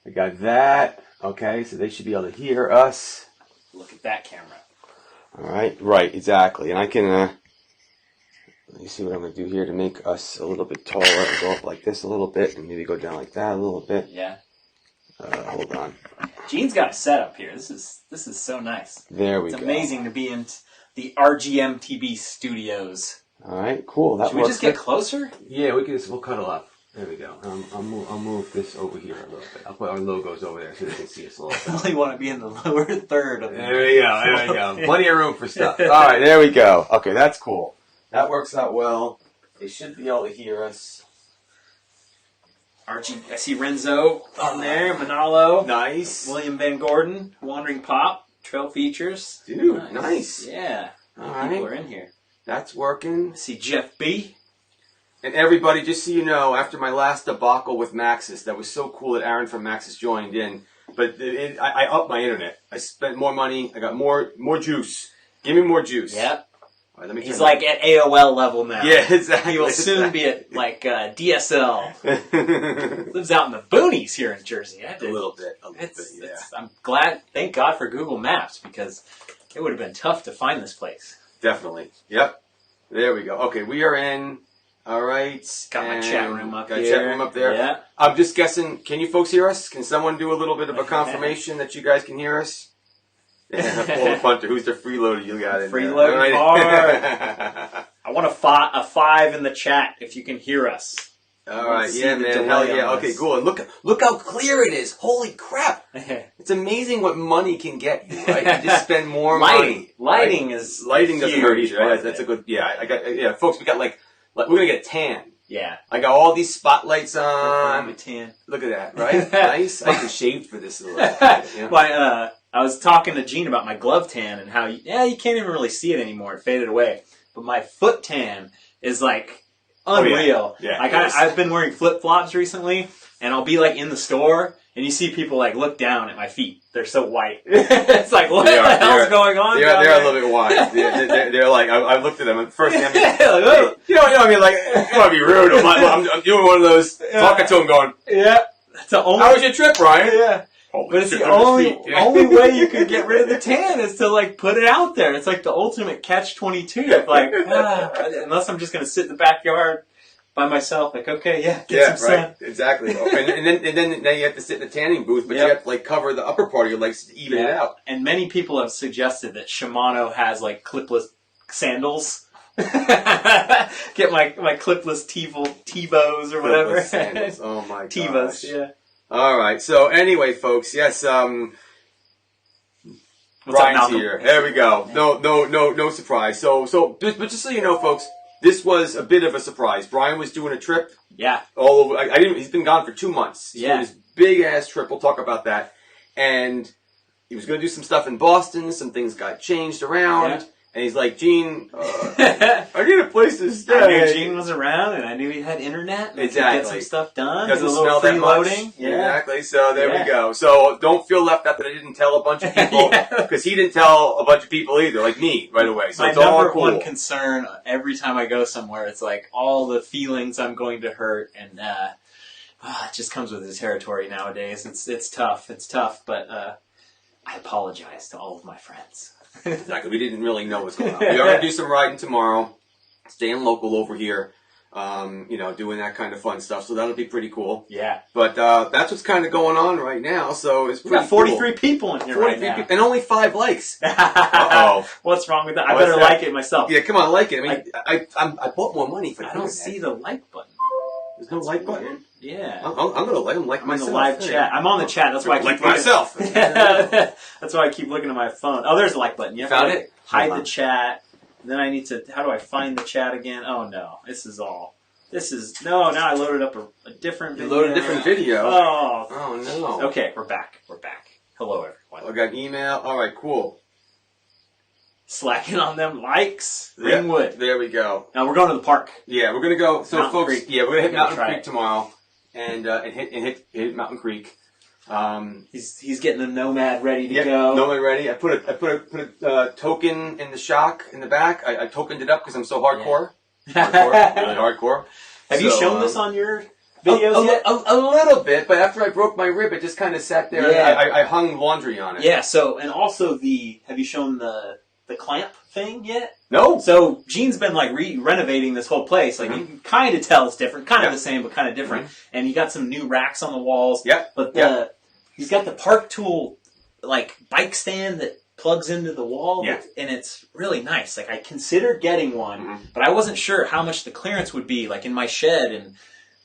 I got that. Okay, so they should be able to hear us. Look at that camera. All right, right, exactly. And I can, let me see what I'm going to do here to make us a little bit taller. I'll go up like this a little bit and maybe go down like that a little bit. Yeah. Hold on. Gene's got a setup here. This is so nice. There we go. It's amazing to be in the RGMTB studios. All right, cool. That Should we just get closer? Yeah, we'll cuddle up. There we go. I'll move this over here a little bit. I'll put our logos over there so they can see us a little bit. I only want to be in the lower third of There we go. Plenty of room for stuff. All right, there we go. Okay, that's cool. That works out well. They should be able to hear us. I see Renzo on there, Manalo. Nice. William Van Gordon, Wandering Pop, Trail Features. Dude, nice. Yeah. All right. People are in here. That's working. I see Jeff B. And everybody, just so you know, after my last debacle with Maxis, that was so cool that Aaron from Maxis joined in. But I upped my internet. I spent more money. I got more juice. Give me more juice. Yep. All right, let me He's like at AOL level now. Yeah, exactly. He will soon be at like DSL. Lives out in the boonies here in Jersey. A little bit, yeah. I'm glad. Thank God for Google Maps because it would have been tough to find this place. Definitely. Yep. There we go. Okay, we are in. All right. Got my chat room up got here. Chat room up there. Yeah. I'm just guessing. Can you folks hear us? Can someone do a little bit of a confirmation that you guys can hear us? Yeah, pull the punter. Who's the freeloader you got in freeloader there? hard. I want a 5 in the chat if you can hear us. All right, yeah, man. Hell yeah. Okay, cool. And look how clear it is. Holy crap! It's amazing what money can get you. Right? You just spend more money. Lighting doesn't hurt either. Right? That's a good. Yeah, folks. We're gonna get tan. Yeah. I got all these spotlights on. Tan. Look at that, right? Nice. I can shave for this a little bit. Yeah. I was talking to Gene about my glove tan and how, you can't even really see it anymore. It faded away. But my foot tan is like unreal. Oh, yeah. Like I've been wearing flip-flops recently, and I'll be like in the store, and you see people like look down at my feet. They're so white. It's like, what the hell's going on? They're a little bit white. They're like, I looked at them at first. Like, oh. You know what I mean? Like, I don't want to be rude. I'm doing one of those, talking to them going, yeah. How was your trip, Ryan? Yeah. But it's the only way you can get rid of the tan is to like put it out there. It's like the ultimate catch-22. Like, unless I'm just gonna sit in the backyard by myself, like, okay, get some sun. Exactly. and then now you have to sit in the tanning booth, but you have to like cover the upper part of your legs to even it out. And many people have suggested that Shimano has like clipless sandals. Get my clipless Tivos or whatever. Clipless sandals. Oh my gosh. Tivos, yeah. All right. So anyway, folks, yes. Ryan's here. There we go. No surprise. But just so you know, folks, this was a bit of a surprise. Brian was doing a trip. Yeah. All over. He's been gone for 2 months. He's doing this big ass trip. We'll talk about that. And he was going to do some stuff in Boston. Some things got changed around. Yeah. And he's like, Gene, I need a place to stay. I knew Gene was around, and I knew he had internet. And exactly. Get some stuff done. Doesn't smell that much. Yeah. Exactly. So there we go. So don't feel left out that I didn't tell a bunch of people, because he didn't tell a bunch of people either, like me, right away. So it's all cool. My number one concern every time I go somewhere, it's like all the feelings I'm going to hurt, and it just comes with the territory nowadays. It's tough. It's tough, but I apologize to all of my friends. Exactly. We didn't really know what's going on. We are going to do some riding tomorrow, staying local over here, doing that kind of fun stuff. So that'll be pretty cool. Yeah. But that's what's kind of going on right now. So it's pretty cool. 43 people in here right now. And only 5 likes. Uh-oh. What's wrong with that? I better like it myself. Yeah, come on, like it. I bought more money for that. I don't see the like button. There's no like button? Yeah. I'm going to let him like myself. I'm in the live chat. I'm on the chat. That's why I keep like myself. That's why I keep looking at my phone. Oh, there's the like button. You found it? Hide the chat. Then I need to... How do I find the chat again? Oh, no. Now I loaded up a different video. You loaded a different video? Oh, no. Okay, we're back. Hello, everyone. I got an email. All right, cool. Slacking on them likes. Ringwood. There we go. Now we're going to the park. Yeah, we're going to go. So, Mountain folks, Creek. we're going to hit Mountain Creek tomorrow and hit Mountain Creek. He's getting the Nomad ready to go. Nomad ready. I put a token in the shock in the back. I tokened it up because I'm so hardcore. Really hardcore. Have you shown this on your videos yet? A little bit, but after I broke my rib, it just kind of sat there. Yeah. And I hung laundry on it. Yeah. So, and also have you shown the clamp thing yet? No. So Gene's been like renovating this whole place. Like you can kind of tell it's different, kind of the same, but kind of different. And he got some new racks on the walls. Yep. But he's got the Park Tool like bike stand that plugs into the wall. Yeah. And it's really nice. Like I considered getting one, but I wasn't sure how much the clearance would be like in my shed. And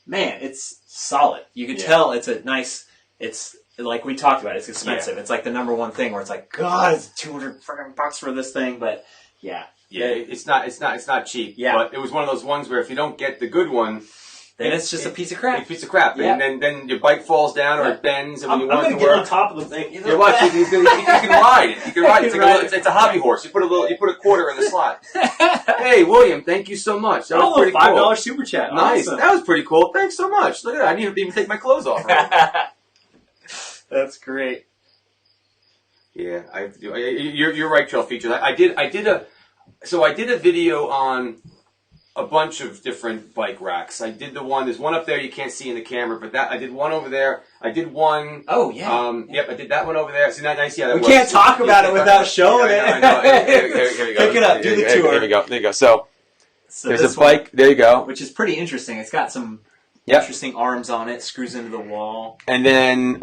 man, it's solid. You could tell it's a nice. It's like we talked about. It's expensive. It's like the number one thing where it's like, God, it's $200 freaking bucks for this thing. But yeah, it's not cheap. Yeah. But it was one of those ones where if you don't get the good one, then it's just a piece of crap. It's a piece of crap. Yeah. And then your bike falls down or it bends. And when I'm you want going it to to get on work, top of the thing. you can ride it. You can ride it. It's a hobby horse. You put a quarter in the slot. Hey, William, thank you so much. That was pretty $5 cool. super chat. Nice. Awesome. That was pretty cool. Thanks so much. Look at that. I didn't even take my clothes off. Right? That's great. Yeah, you're right, Trail Features. I did a video on a bunch of different bike racks. There's one up there you can't see in the camera, but I did one over there. I did one. Oh yeah. Yep, I did that one over there. See, nice. Yeah, we can't talk about it without showing it. I know. Here we go. Pick it up. Do the tour. Here we go. There you go. So there's a bike. One, there you go. which is pretty interesting. It's got some interesting arms on it. Screws into the wall. And then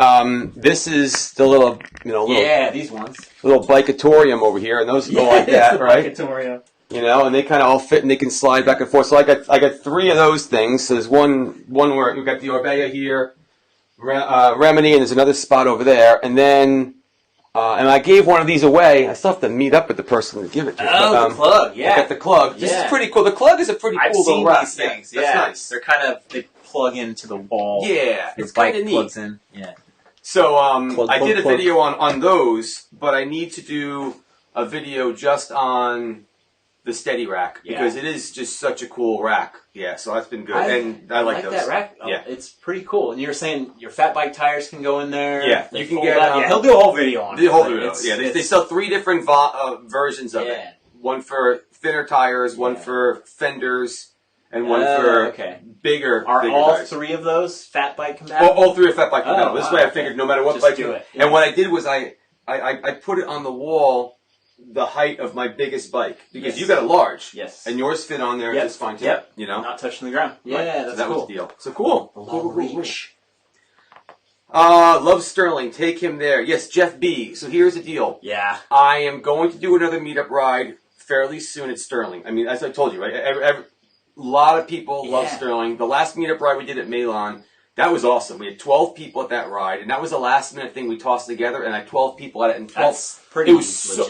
this is the little these ones. little bikeatorium over here, and those go like that, right? Bikeatorium. And they kind of all fit, and they can slide back and forth. So I got three of those things. So there's one where we've got the Orbea here, Remedy, and there's another spot over there. And then, and I gave one of these away. I still have to meet up with the person to give it to. Oh, the Clug, I got the Clug. This is pretty cool. The Clug is a pretty cool little rack. I've seen these things. That's nice. They're they plug into the wall. Yeah, Your it's bike kind of neat. plugs in. Yeah. So I did a video on those, but I need to do a video just on the Steady rack because it is just such a cool rack. Yeah, so that's been good, and I like those. That rack. Yeah, it's pretty cool. And you were saying your fat bike tires can go in there. Yeah, they you can fold get. out. He'll do a whole video on it. The whole video. Yeah, they sell 3 different versions of it. One for thinner tires, one for fenders, and one for bigger. Are all tires. 3 of those fat bike compatible? All 3 are fat bike compatible. This way, I figured no matter what just bike do it. And what I did was I put it on the wall. The height of my biggest bike because you got a large, and yours fit on there just fine too. Yep, not touching the ground. Yeah, that's so that cool. was the deal. So cool. Long reach. Love Sterling. Take him there. Yes, Jeff B. So here's the deal. Yeah, I am going to do another meetup ride fairly soon at Sterling. I mean, as I told you, right? A lot of people love Sterling. The last meetup ride we did at Malon. That was awesome. We had 12 people at that ride, and that was a last-minute thing we tossed together, and I had 12 people at it. And 12, that's pretty. It was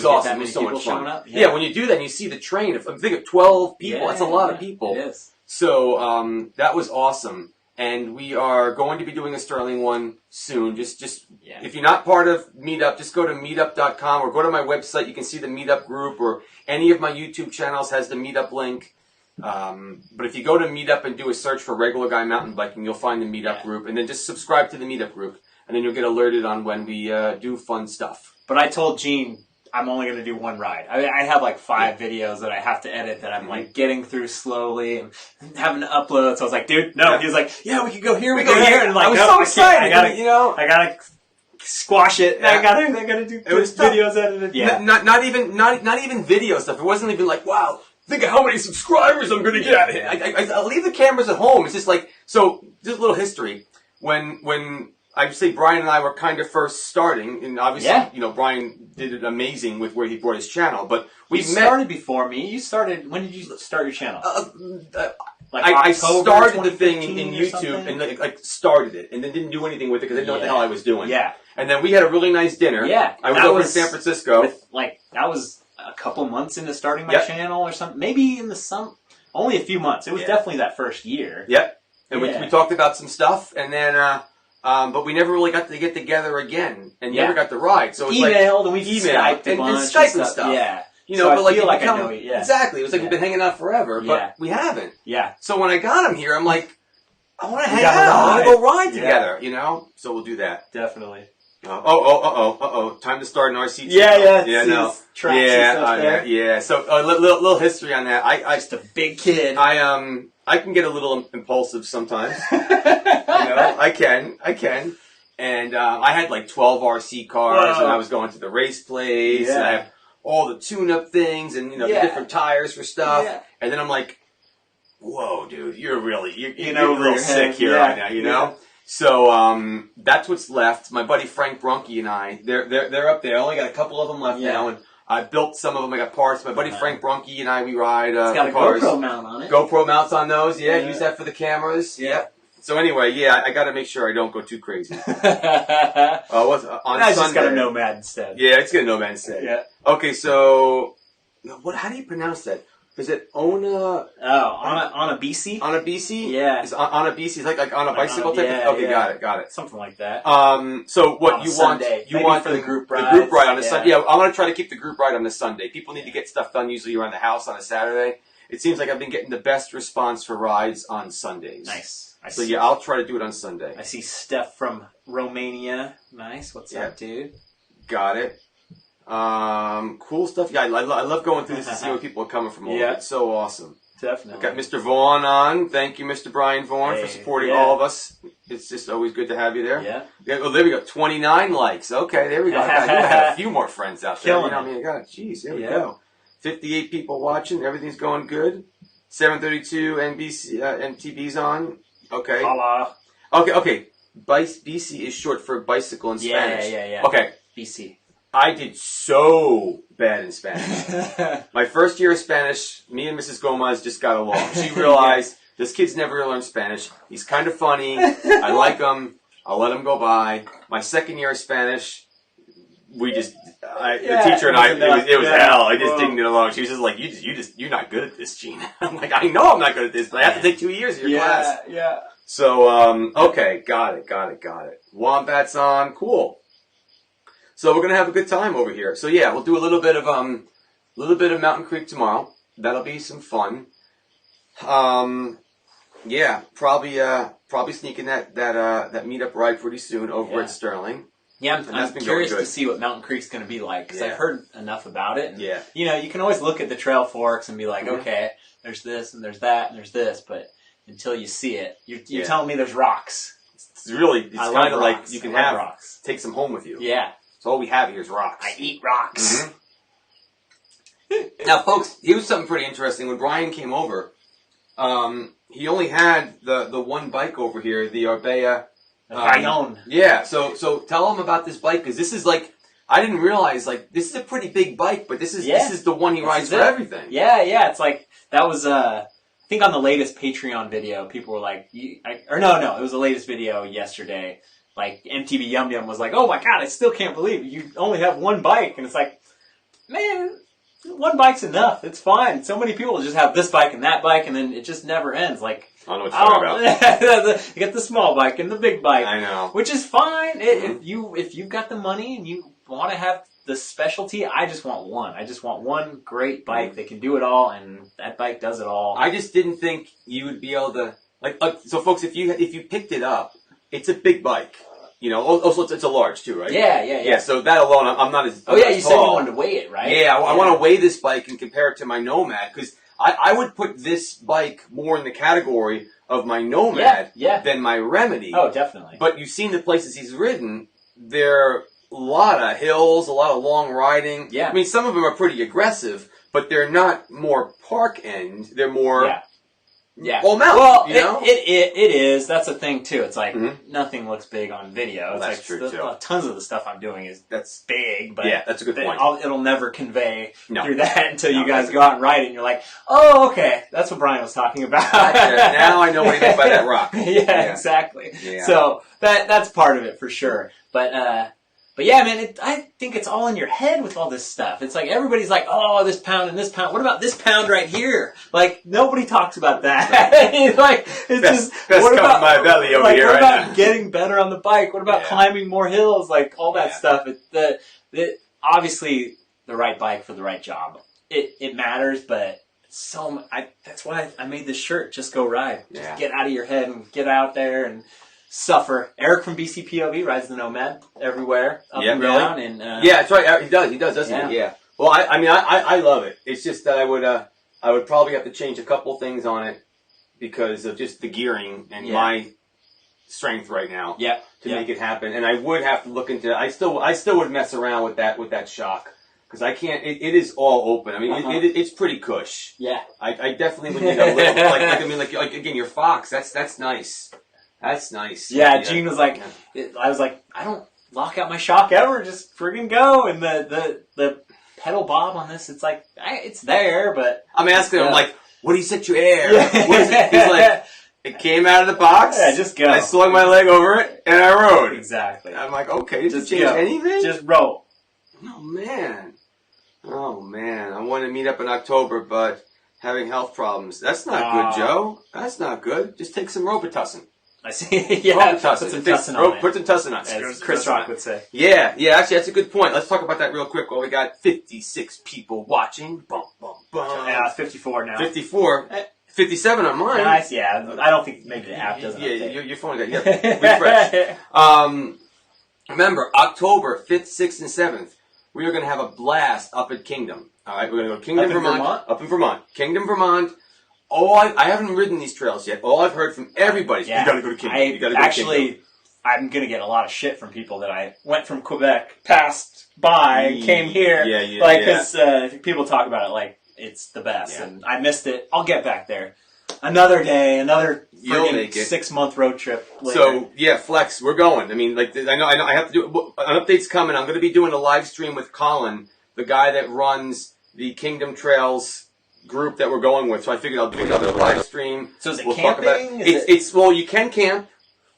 awesome. It was so much fun. Yeah, when you do that, and you see the train. If I'm thinking of 12 people, that's a lot of people. It is. So that was awesome, and we are going to be doing a Sterling one soon. Just if you're not part of Meetup, just go to meetup.com or go to my website. You can see the Meetup group, or any of my YouTube channels has the Meetup link. But if you go to Meetup and do a search for Regular Guy Mountain Biking, you'll find the Meetup group, and then just subscribe to the Meetup group, and then you'll get alerted on when we do fun stuff. But I told Gene I'm only going to do one ride. I have like 5 videos that I have to edit that I'm like getting through slowly and having to upload. So I was like, dude, no. He was like, yeah, we could go here, we go here. And like, I was so excited. I gotta squash it. Yeah. I gotta do videos edited. Yeah, not even video stuff. It wasn't even like, wow. Think of how many subscribers I'm going to get. I leave the cameras at home. It's just like, so just a little history. When I would say Brian and I were kind of first starting, and obviously, Brian did it amazing with where he brought his channel, but we started before me. You started, when did you start your channel? I started the thing in YouTube and started it, and then didn't do anything with it because I didn't know what the hell I was doing. Yeah. And then we had a really nice dinner. Yeah. I was over in San Francisco. That was a couple months into starting my channel or something. Maybe in only a few months. It was definitely that first year. Yep. And we talked about some stuff, and then, but we never really got to get together again, and never got to ride. So it's emailed, and we emailed and Skype and stuff. Yeah. But I feel like I know you. Yeah. Exactly. It was like we've been hanging out forever, but we haven't. Yeah. So when I got him here, I'm like, I want to hang out. I want to go ride together, So we'll do that. Definitely. Time to start an RC. Yeah. No. Tracks and stuff there. Yeah. So a little history on that. I just a big kid. I can get a little impulsive sometimes. I can. And I had like 12 RC cars, and I was going to the race place, and I have all the tune-up things, and the different tires for stuff. Yeah. And then I'm like, whoa, dude, you're a little sick here right now, know? So that's what's left. My buddy Frank Brunke and I, they're up there. I only got a couple of them left now, and I built some of them. I got parts. My buddy Frank Brunke and I, we ride it's got a cars. GoPro mount on it. GoPro mounts on those. Yeah, use that for the cameras. Yeah. So anyway, I got to make sure I don't go too crazy. On I just got a Nomad instead. Yeah, it's got a Nomad instead. Yeah. Okay, so how do you pronounce that? Is it Ona? Oh, on a BC? On a BC? Yeah. Is on a BC is like on a bicycle type? Okay, got it. Something like that. So what on you Sunday. want? You want for the group ride? The group ride on a Sunday. Yeah, I want to try to keep the group ride on a Sunday. People need to get stuff done usually around the house on a Saturday. It seems like I've been getting the best response for rides on Sundays. Nice. I'll try to do it on Sunday. I see Steph from Romania. Nice. What's up, dude? Got it. Cool stuff. Yeah, I love going through this to see where people are coming from. It's so awesome. Definitely. I've got Mr. Vaughn on. Thank you, Mr. Brian Vaughn, for supporting all of us. It's just always good to have you there. Yeah. Oh, there we go. 29 likes. Okay, there we go. I have a few more friends out there. Killing it. Jeez, there we go. 58 people watching. Everything's going good. 732 MTB's on. Okay. Hola. Okay. BC is short for bicycle in Spanish. Yeah. Okay. BC. I did so bad in Spanish. My first year of Spanish, me and Mrs. Gomez just got along. She realized this kid's never going to learn Spanish. He's kind of funny. I like him. I'll let him go by. My second year of Spanish, the teacher and I, it was hell. I just didn't get along. She was just like, you're not good at this, Gene. I'm like, I know I'm not good at this, but I have to take 2 years of your class. Yeah. So, okay, got it. Wombat's on, cool. So we're gonna have a good time over here. So yeah, we'll do a little bit of Mountain Creek tomorrow. That'll be some fun. Yeah, probably sneaking that meetup ride pretty soon over at Sterling. Yeah, I'm curious to see what Mountain Creek's going to be like, because I've heard enough about it. And, you can always look at the trail forks and be like, okay, there's this, and there's that, and there's this, but until you see it, you're telling me there's rocks. It's kind of like you can have rocks. Take some home with you. Yeah. So all we have here is rocks. I eat rocks. Mm-hmm. Now, folks, here's something pretty interesting. When Brian came over, he only had the one bike over here, the Arbea. Yeah, so tell him about this bike, because this is like, I didn't realize, like, this is a pretty big bike, but this is the one he rides for everything. Yeah, it's like, that was, I think on the latest Patreon video, people were like, it was the latest video yesterday, like, MTV Yum Yum was like, oh my god, I still can't believe you only have one bike, and it's like, man, one bike's enough, it's fine. So many people just have this bike and that bike, and then it just never ends, like, I don't know what you're talking about. You get the small bike and the big bike. I know. Which is fine. If you've got the money and you want to have the specialty, I just want one. I just want one great bike that can do it all, and that bike does it all. I just didn't think you would be able to, like, so folks, if you picked it up, it's a big bike. Also it's a large too, right? Yeah. So that alone, I'm not as you said you wanted to weigh it, right? Yeah, I want to weigh this bike and compare it to my Nomad, because I would put this bike more in the category of my Nomad than my Remedy. Oh, definitely. But you've seen the places he's ridden. There are a lot of hills, a lot of long riding. Yeah. I mean, some of them are pretty aggressive, but they're not more park end. They're more all mountain. Well, it is. That's the thing, too. It's like, nothing looks big on video. Well, it's that's like true, too. Tons of the stuff I'm doing that's big, but that's a good point. It'll never convey through that until you guys go out and ride it, and you're like, oh, okay, that's what Brian was talking about. Now I know what he meant by that rock. Yeah, exactly. Yeah. So that's part of it for sure. But yeah, man, I think it's all in your head with all this stuff. It's like everybody's like, oh, this pound and this pound. What about this pound right here? Like, nobody talks about that. Like, it's what about my belly over here? What about getting better on the bike? What about climbing more hills? Like, all that stuff. Obviously, the right bike for the right job. It matters, but that's why I made this shirt. Just go ride. Just get out of your head and get out there and suffer. Eric from BCPOV rides the Nomad everywhere, up and really? down. And yeah, that's right. He does, doesn't he? Yeah. Well, I love it. It's just that I would probably have to change a couple things on it because of just the gearing and my strength right now. Yeah. To make it happen, and I would have to look into. I still would mess around with that shock because I can't. It is all open. I mean, it's pretty cush. Yeah. I definitely would need a little like again your Fox. That's nice. That's nice. Yeah. Gene was like, I was like, I don't lock out my shock ever. Just friggin' go. And the pedal bob on this, it's like it's there, but I'm asking him like, what do you set your air? What is it? He's like. It came out of the box. Yeah, just go. I slung my leg over it, and I rode. Exactly. I'm like, okay, did you change go. anything? Just roll. Oh, man. I wanted to meet up in October, but having health problems. That's not good, Joe. That's not good. Just take some Robitussin. I see. Yeah, put some Tussin on it. Put some Tussin on it. As Chris Rock would say. Yeah, actually, that's a good point. Let's talk about that real quick while we got 56 people watching. Bum, bum, bum. Yeah, 54 now. 54. 57 on mine. Nice, yeah. I don't think maybe the app doesn't update. Your phone got refresh. Remember, October 5th, 6th, and 7th, we are going to have a blast up at Kingdom. All right, we're going to go Kingdom, Vermont. Up in Vermont. Kingdom, Vermont. I haven't ridden these trails yet. All I've heard from everybody is, you got to go to Kingdom. You got to go to Kingdom. I'm going to get a lot of shit from people that I went from Quebec, passed by, came here. Because people talk about it like, it's the best, and I missed it. I'll get back there. Another day, another 6-month road trip later. So, Flex, we're going. I mean, like, I know I have to do, an update's coming. I'm going to be doing a live stream with Colin, the guy that runs the Kingdom Trails group that we're going with. So I figured I'll do another live stream. So is it camping? Well, you can camp,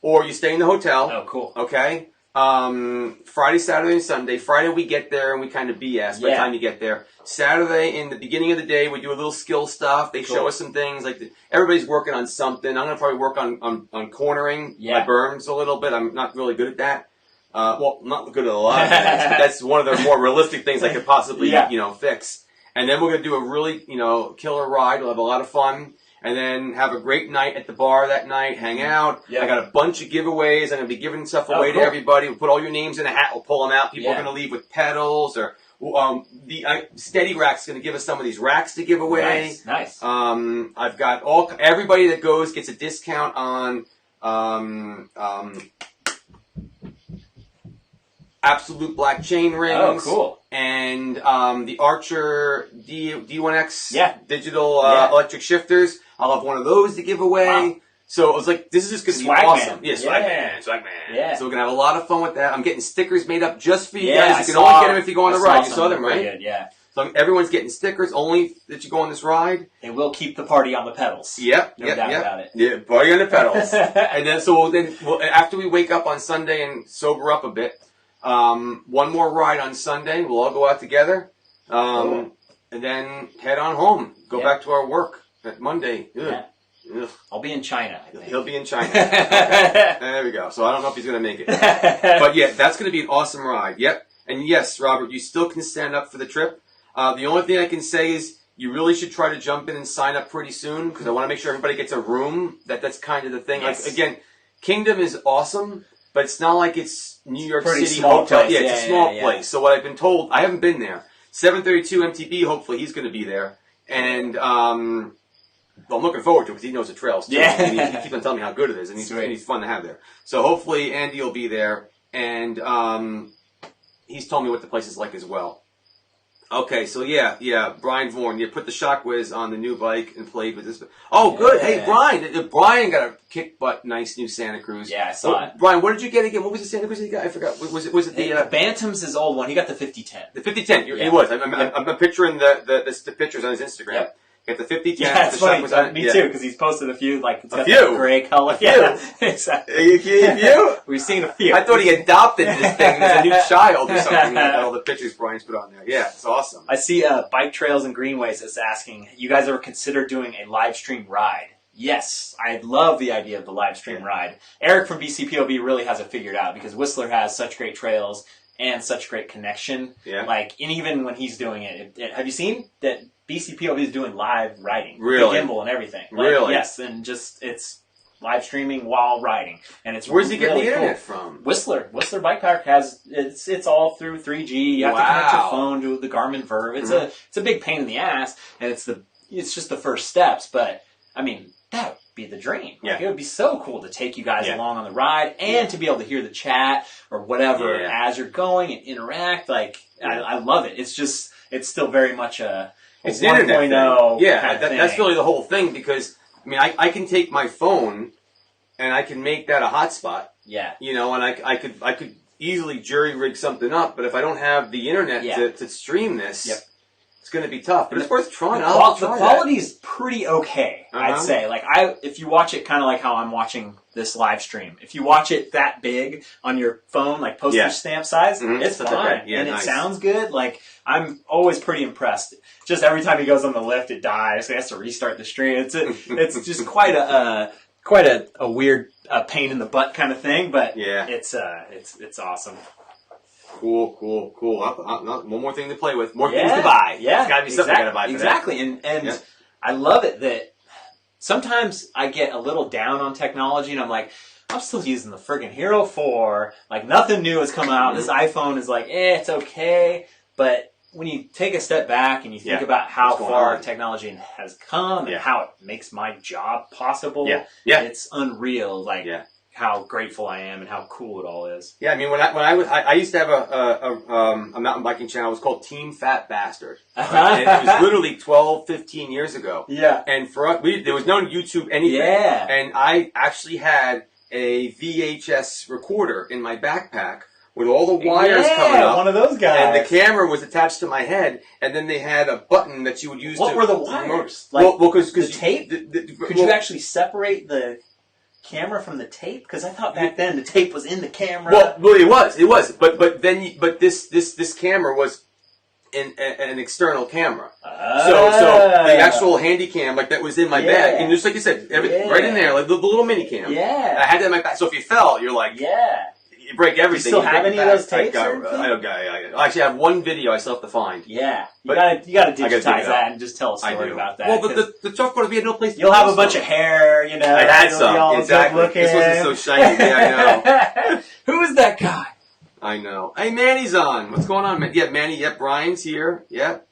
or you stay in the hotel. Oh, cool. Okay? Friday, Saturday, and Sunday. Friday we get there and we kind of BS by the time you get there. Saturday, in the beginning of the day, we do a little skill stuff. They show us some things. Like everybody's working on something. I'm going to probably work on cornering my berms a little bit. I'm not really good at that. Well, not good at a lot of things, but that's one of the more realistic things I could possibly, fix. And then we're going to do a really, killer ride. We'll have a lot of fun. And then have a great night at the bar that night, hang out. Yeah. I got a bunch of giveaways. I'm going to be giving stuff away to everybody. We'll put all your names in a hat. We'll pull them out. People are going to leave with pedals or... the Steady Rack's going to give us some of these racks to give away. Nice. I've got everybody that goes gets a discount on Absolute Black Chain Rings. Oh, cool. And the Archer D1X digital electric shifters. I'll have one of those to give away. Wow. So I was like, this is just going to be awesome. Yeah, Swag Man. Yeah. So we're going to have a lot of fun with that. I'm getting stickers made up just for you guys. You can only get them if you go on the ride. You saw them, right? Good, yeah. So everyone's getting stickers only that you go on this ride. And we'll keep the party on the pedals. Yep. No doubt about it. Yeah, party on the pedals. And then, after we wake up on Sunday and sober up a bit, one more ride on Sunday. We'll all go out together. And then head on home. Go back to our work at Monday. Ugh. I'll be in China, I think. He'll be in China. Okay. There we go. So I don't know if he's going to make it. But yeah, that's going to be an awesome ride. Yep. And yes, Robert, you still can stand up for the trip. The only thing I can say is you really should try to jump in and sign up pretty soon because I want to make sure everybody gets a room. That's kind of the thing. Yes. Like, again, Kingdom is awesome, but it's not like it's New York City hotel. Place. Yeah, it's a small place. So what I've been told, I haven't been there. 732 MTB, hopefully he's going to be there. And I'm looking forward to it because he knows the trails too. Yeah. He keeps on telling me how good it is, and he's fun to have there. So hopefully Andy will be there, and he's told me what the place is like as well. Okay, so yeah, Brian Vaughan, you put the Shock Whiz on the new bike and played with this. Oh, good. Hey, Brian got a kick butt nice new Santa Cruz. Yeah, I saw it. Brian, what did you get again? What was the Santa Cruz he got? I forgot. Was it the Bantam's his old one? He got the 5010. The 5010. He was. I'm picturing the pictures on his Instagram. Yep. Got the 5010. Yeah, that's funny. Me too, because he's posted a few. Like it's got that gray color. A few. Yeah, exactly. A few? We've seen a few. I thought he adopted this thing as a new child or something. All the pictures Brian's put on there. Yeah, it's awesome. I see Bike Trails and Greenways is asking, you guys ever consider doing a live stream ride? Yes, I love the idea of the live stream ride. Eric from BCPOB really has it figured out because Whistler has such great trails and such great connection. Yeah. Like, and even when he's doing it, have you seen that BCPOB is doing live riding? Really? The gimbal and everything. Like, really? Yes, and just, it's live streaming while riding, and it's Where's he getting really the cool. internet from? Whistler Bike Park has it's all through 3G. You have to connect your phone to the Garmin Verve. It's a big pain in the ass, and it's just the first steps. But I mean, that would be the dream. Like, it would be so cool to take you guys along on the ride and to be able to hear the chat or whatever as you're going and interact. Like I love it. It's still very much a it's 1.0. Yeah, that's really the whole thing, because I mean, I can take my phone and I can make that a hotspot. Yeah. You know, and I could easily jury rig something up, but if I don't have the internet to stream this, it's going to be tough. But it's worth trying. The quality is pretty okay, I'd say. Like if you watch it kind of like how I'm watching this live stream, if you watch it that big on your phone, like postage stamp size, it's fine. And it sounds good. Like, I'm always pretty impressed. Just every time he goes on the lift, it dies. So he has to restart the stream. It's just quite a weird pain in the butt kind of thing, but it's awesome. Cool. One more thing to play with. More things to buy. Yeah. There's got to be something I got to buy for exactly. And I love it that sometimes I get a little down on technology and I'm like, I'm still using the friggin' Hero 4. Like, nothing new has come out. This iPhone is like, it's okay. But when you take a step back and you think about how far technology has come and how it makes my job possible, it's unreal. Like, how grateful I am and how cool it all is. Yeah, I mean, I used to have a mountain biking channel. It was called Team Fat Bastard. Right? And it was literally 12, 15 years ago. Yeah. And for us, there was no YouTube anything. Yeah. And I actually had a VHS recorder in my backpack with all the wires coming up. One of those guys. And the camera was attached to my head, and then they had a button that you would use What to... were the wires? Like, because the tape? Could you actually separate the camera from the tape? Because I thought back then the tape was in the camera. Well, it was. But this camera was an external camera. So the actual handy cam, like, that was in my bag, and just like you said, everything right in there, like the little mini cam. Yeah. I had that in my bag. So if you fell, you're like, you break everything. Do you still have any of those tapes? I actually have one video I still have to find. Yeah. You gotta digitize that and just tell a story about that. Well, but the tough part is we had no place to You'll have a bunch of hair, you know. I had some, exactly. This wasn't so shiny. Yeah, I know. Who is that guy? I know. Hey, Manny's on. What's going on, man? Yeah, Manny. Yep, Brian's here. Yep.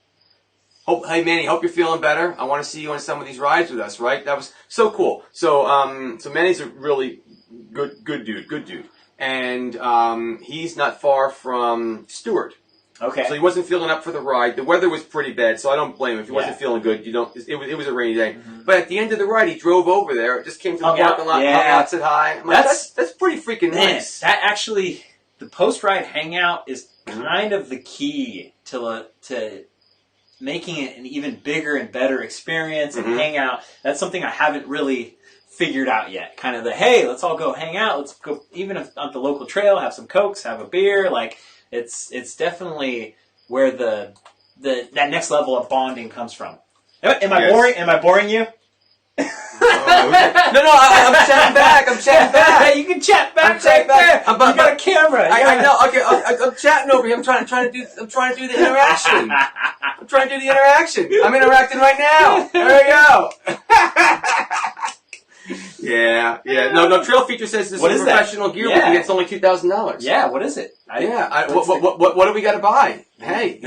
Hey, Manny. Hope you're feeling better. I want to see you on some of these rides with us. Right? That was so cool. So Manny's a really good dude. And he's not far from Stewart. Okay. So he wasn't feeling up for the ride. The weather was pretty bad, so I don't blame him. If he wasn't feeling good, it was a rainy day. Mm-hmm. But at the end of the ride, he drove over there, just came to the parking lot, hung out, said hi. I'm like, that's pretty freaking nice. That actually, the post-ride hangout is kind of the key to making it an even bigger and better experience and hangout. That's something I haven't really figured out yet. Kind of hey, let's all go hang out. Let's go, even if on the local trail, have some Cokes, have a beer. Like, it's definitely where that next level of bonding comes from. Am I boring? Am I boring you? No, I'm chatting back. You can chat back. You got a camera. I know. Okay, I'm chatting over here. I'm trying to do the interaction. I'm interacting right now. There we go. Yeah. No. Trail Feature says this is professional gear, but it's only $2,000. Yeah. What is it? What do we got to buy? Hey,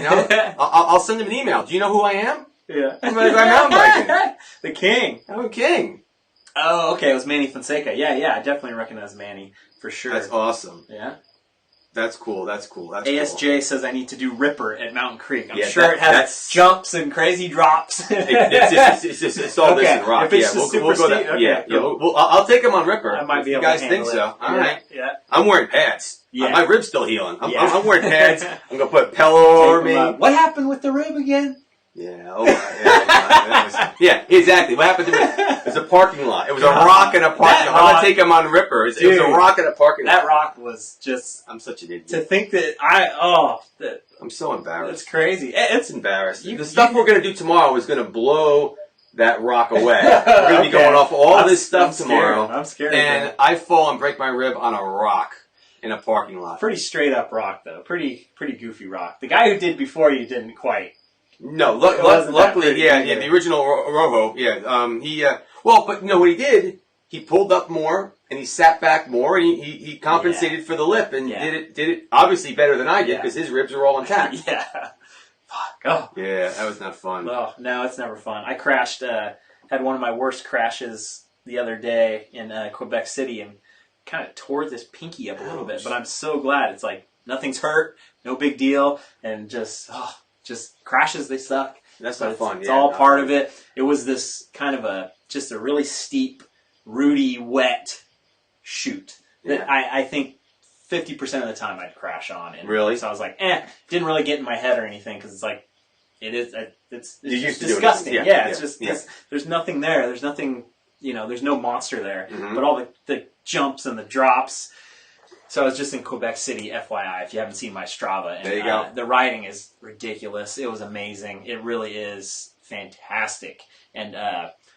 I'll send him an email. Do you know who I am? Yeah. I'm mountain biking. The king. I'm a king. Oh, okay. It was Manny Fonseca. Yeah. I definitely recognize Manny for sure. That's awesome. Yeah. That's cool. ASJ says I need to do Ripper at Mountain Creek. I'm sure it has jumps and crazy drops. It's all this and rock. If it's just super steep. I'll take him on Ripper. I might be if able you guys to think handle so. All right. Yeah. I'm wearing pads. Yeah. My rib's still healing. I'm wearing pads. I'm gonna put pillow over me. What happened with the rib again? Yeah, exactly. What happened to it? It was a parking lot. It was a rock in a parking lot. I'm going to take him on Ripper. It was a rock in a parking lot. That rock was just... I'm such an idiot. To think that I'm so embarrassed. It's crazy. It's embarrassing. The stuff we're going to do tomorrow is going to blow that rock away. We're going to be going off all this stuff tomorrow. I'm scared. And I fall and break my rib on a rock in a parking lot. Pretty straight up rock, though. Pretty goofy rock. The guy who did before you didn't quite... No, luckily, the original Rovo, but what he did he pulled up more and he sat back more and he compensated for the lip and did it obviously better than I did because his ribs were all intact. Yeah. Fuck. Oh. Yeah, that was not fun. Oh, no, it's never fun. I crashed, had one of my worst crashes the other day in Quebec City and kind of tore this pinky up a little bit. But I'm so glad. It's like nothing's hurt, no big deal, and just crashes, they suck. That's not fun. It's all part of it. It was this kind of just a really steep, rooty, wet chute that I think 50% of the time I'd crash on. And really? So I was like, didn't really get in my head or anything because it's like, it's just disgusting. It's just, there's nothing there. There's nothing, there's no monster there. Mm-hmm. But all the jumps and the drops. So I was just in Quebec City, FYI, if you haven't seen my Strava. And, there you go. The riding is ridiculous. It was amazing. It really is fantastic. And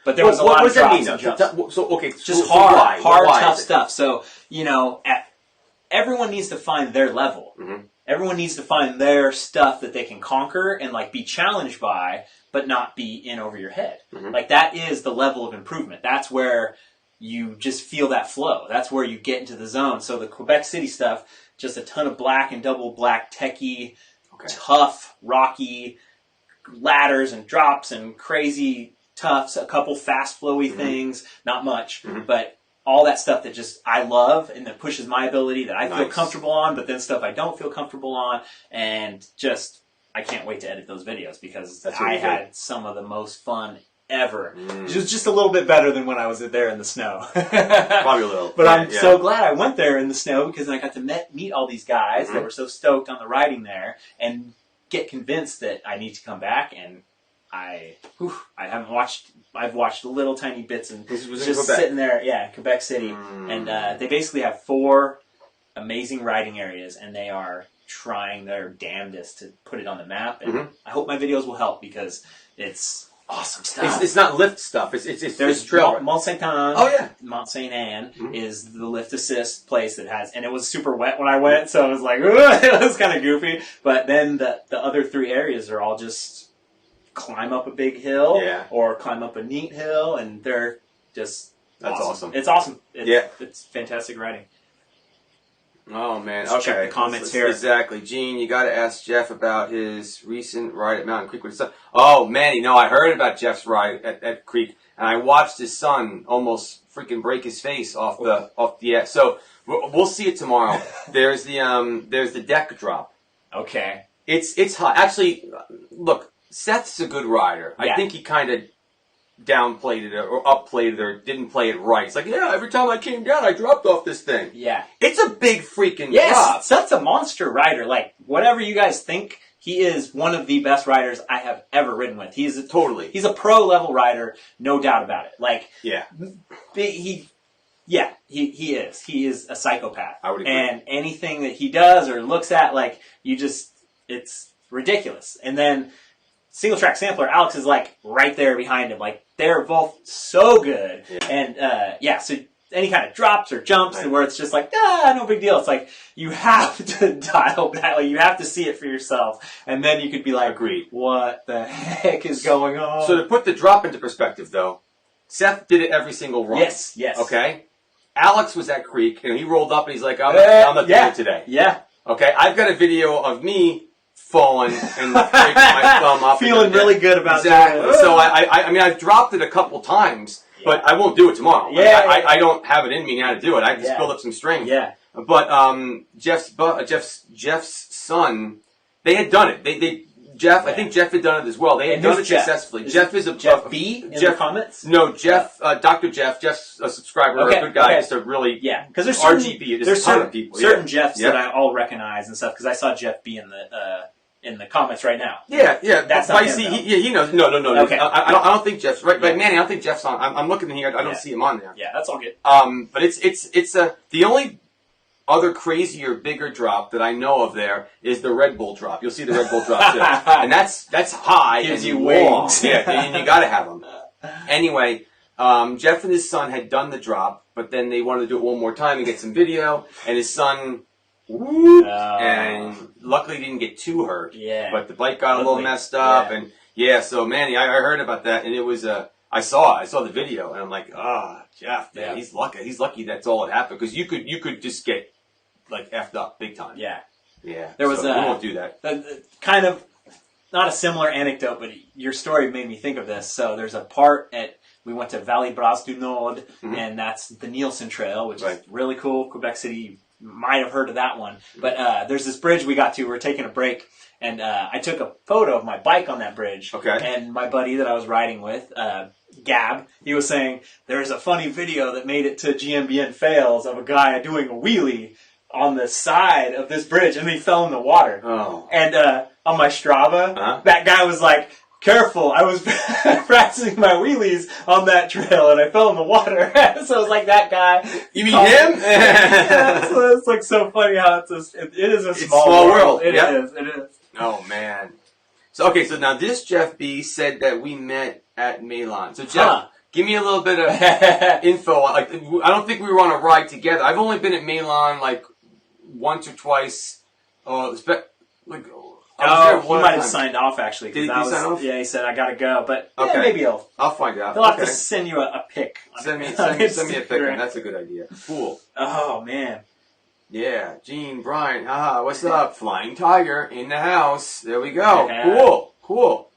but there was a lot of drops and jumps. Just hard, tough stuff. So, everyone needs to find their level. Mm-hmm. Everyone needs to find their stuff that they can conquer and be challenged by, but not be in over your head. Mm-hmm. That is the level of improvement. That's where you just feel that flow. That's where you get into the zone. So the Quebec City stuff, just a ton of black and double black techie, tough, rocky ladders and drops and crazy toughs, a couple fast flowy things, not much, but all that stuff that just I love and that pushes my ability that I feel comfortable on, but then stuff I don't feel comfortable on, and just I can't wait to edit those videos because I had some of the most fun ever. It was just a little bit better than when I was there in the snow. Probably a little. But I'm so glad I went there in the snow because then I got to meet all these guys that were so stoked on the riding there and get convinced that I need to come back. And I've watched little tiny bits and just sitting there, Quebec City. And they basically have 4 amazing riding areas and they are trying their damnedest to put it on the map. And I hope my videos will help because it's awesome stuff. It's not lift stuff. There's trail. Mont Saint Anne. Oh yeah. Mont Saint Anne is the lift assist place that has, and it was super wet when I went, so it was like it was kind of goofy. But then the other 3 areas are all just climb up a big hill or climb up a neat hill, and they're just awesome. It's awesome. It's fantastic riding. Oh man! Let's check the comments here. Exactly, Gene. You got to ask Jeff about his recent ride at Mountain Creek with his son. Oh man, I heard about Jeff's ride at Creek, and I watched his son almost freaking break his face off the. So we'll see it tomorrow. There's the deck drop. Okay. It's hot. Actually, look, Seth's a good rider. I think he kind of downplayed it or upplayed it or didn't play it right. It's like, every time I came down, I dropped off this thing. Yeah. It's a big freaking drop. Seth's a monster rider. Whatever you guys think, he is one of the best riders I have ever ridden with. He's a pro level rider, no doubt about it. He is. He is a psychopath. I would agree. And anything that he does or looks at, it's ridiculous. And then single track sampler, Alex is right there behind him. They're both so good. Yeah. And so any kind of drops or jumps where it's just no big deal. It's you have to dial back. You have to see it for yourself. And then you could be agreed. What the heck is going on? So to put the drop into perspective though, Seth did it every single run. Yes. Okay? Alex was at Creek and he rolled up and he's like, I'm not doing it today. Yeah. Okay? I've got a video of me falling and breaking my thumb up. Feeling really good about it. So I've dropped it a couple times, but I won't do it tomorrow. I don't have it in me now to do it. I just build up some strength. Yeah. But Jeff's son, they had done it. I think Jeff had done it as well. They had done it successfully. Jeff is Jeff B in the comments? No, Jeff, Dr. Jeff. Jeff's a subscriber, a good guy. Just a really because there's RGB. There's a ton of people. Certain Jeffs that I all recognize and stuff because I saw Jeff B in the comments right now. Yeah. That's not him, he knows. No. Okay. I don't think Jeff's right. Manny, I don't think Jeff's on. I'm looking in here. I don't see him on there. Yeah, that's all good. But it's the only other crazier, bigger drop that I know of there is the Red Bull drop. You'll see the Red Bull drop too, and that's high. Gives and you long. wings. And you got to have them. Anyway, Jeff and his son had done the drop, but then they wanted to do it one more time and get some video, and his son. And luckily didn't get too hurt. Yeah. But the bike got a little messed up, and so Manny, I heard about that, and it was a I saw the video, and I'm like, Jeff, man, Yeah. he's lucky. He's lucky that's all that happened, because you could just get like effed up big time. Yeah. Yeah. There was we won't do that. Kind of not a similar anecdote, but your story made me think of this. So there's a part we went to Valley Bras du Nord, and that's the Nielsen Trail, which is really cool. Quebec City, you might have heard of that one. But there's this bridge we got to. We were taking a break, and I took a photo of my bike on that bridge. Okay. And my buddy that I was riding with, Gab, he was saying, there's a funny video that made it to GMBN Fails of a guy doing a wheelie on the side of this bridge, and he fell in the water. Oh. And on my Strava, that guy was like, careful, I was practicing my wheelies on that trail, and I fell in the water. So it's like that guy. You mean him? So it's like so funny how it is a small world. It is. Oh, man. So now this Jeff B said that we met at Milan. So Jeff, give me a little bit of info. Like, I don't think we were on a ride together. I've only been at Milan like once or twice. He might have signed off actually. Did he sign off? Yeah, he said I gotta go, but okay. maybe I'll find out. He'll have to send you a pic. Send me a pic, man. That's a good idea. Cool. Oh man. Yeah, Gene, Brian, what's up? Flying Tiger in the house. There we go. Yeah. Cool.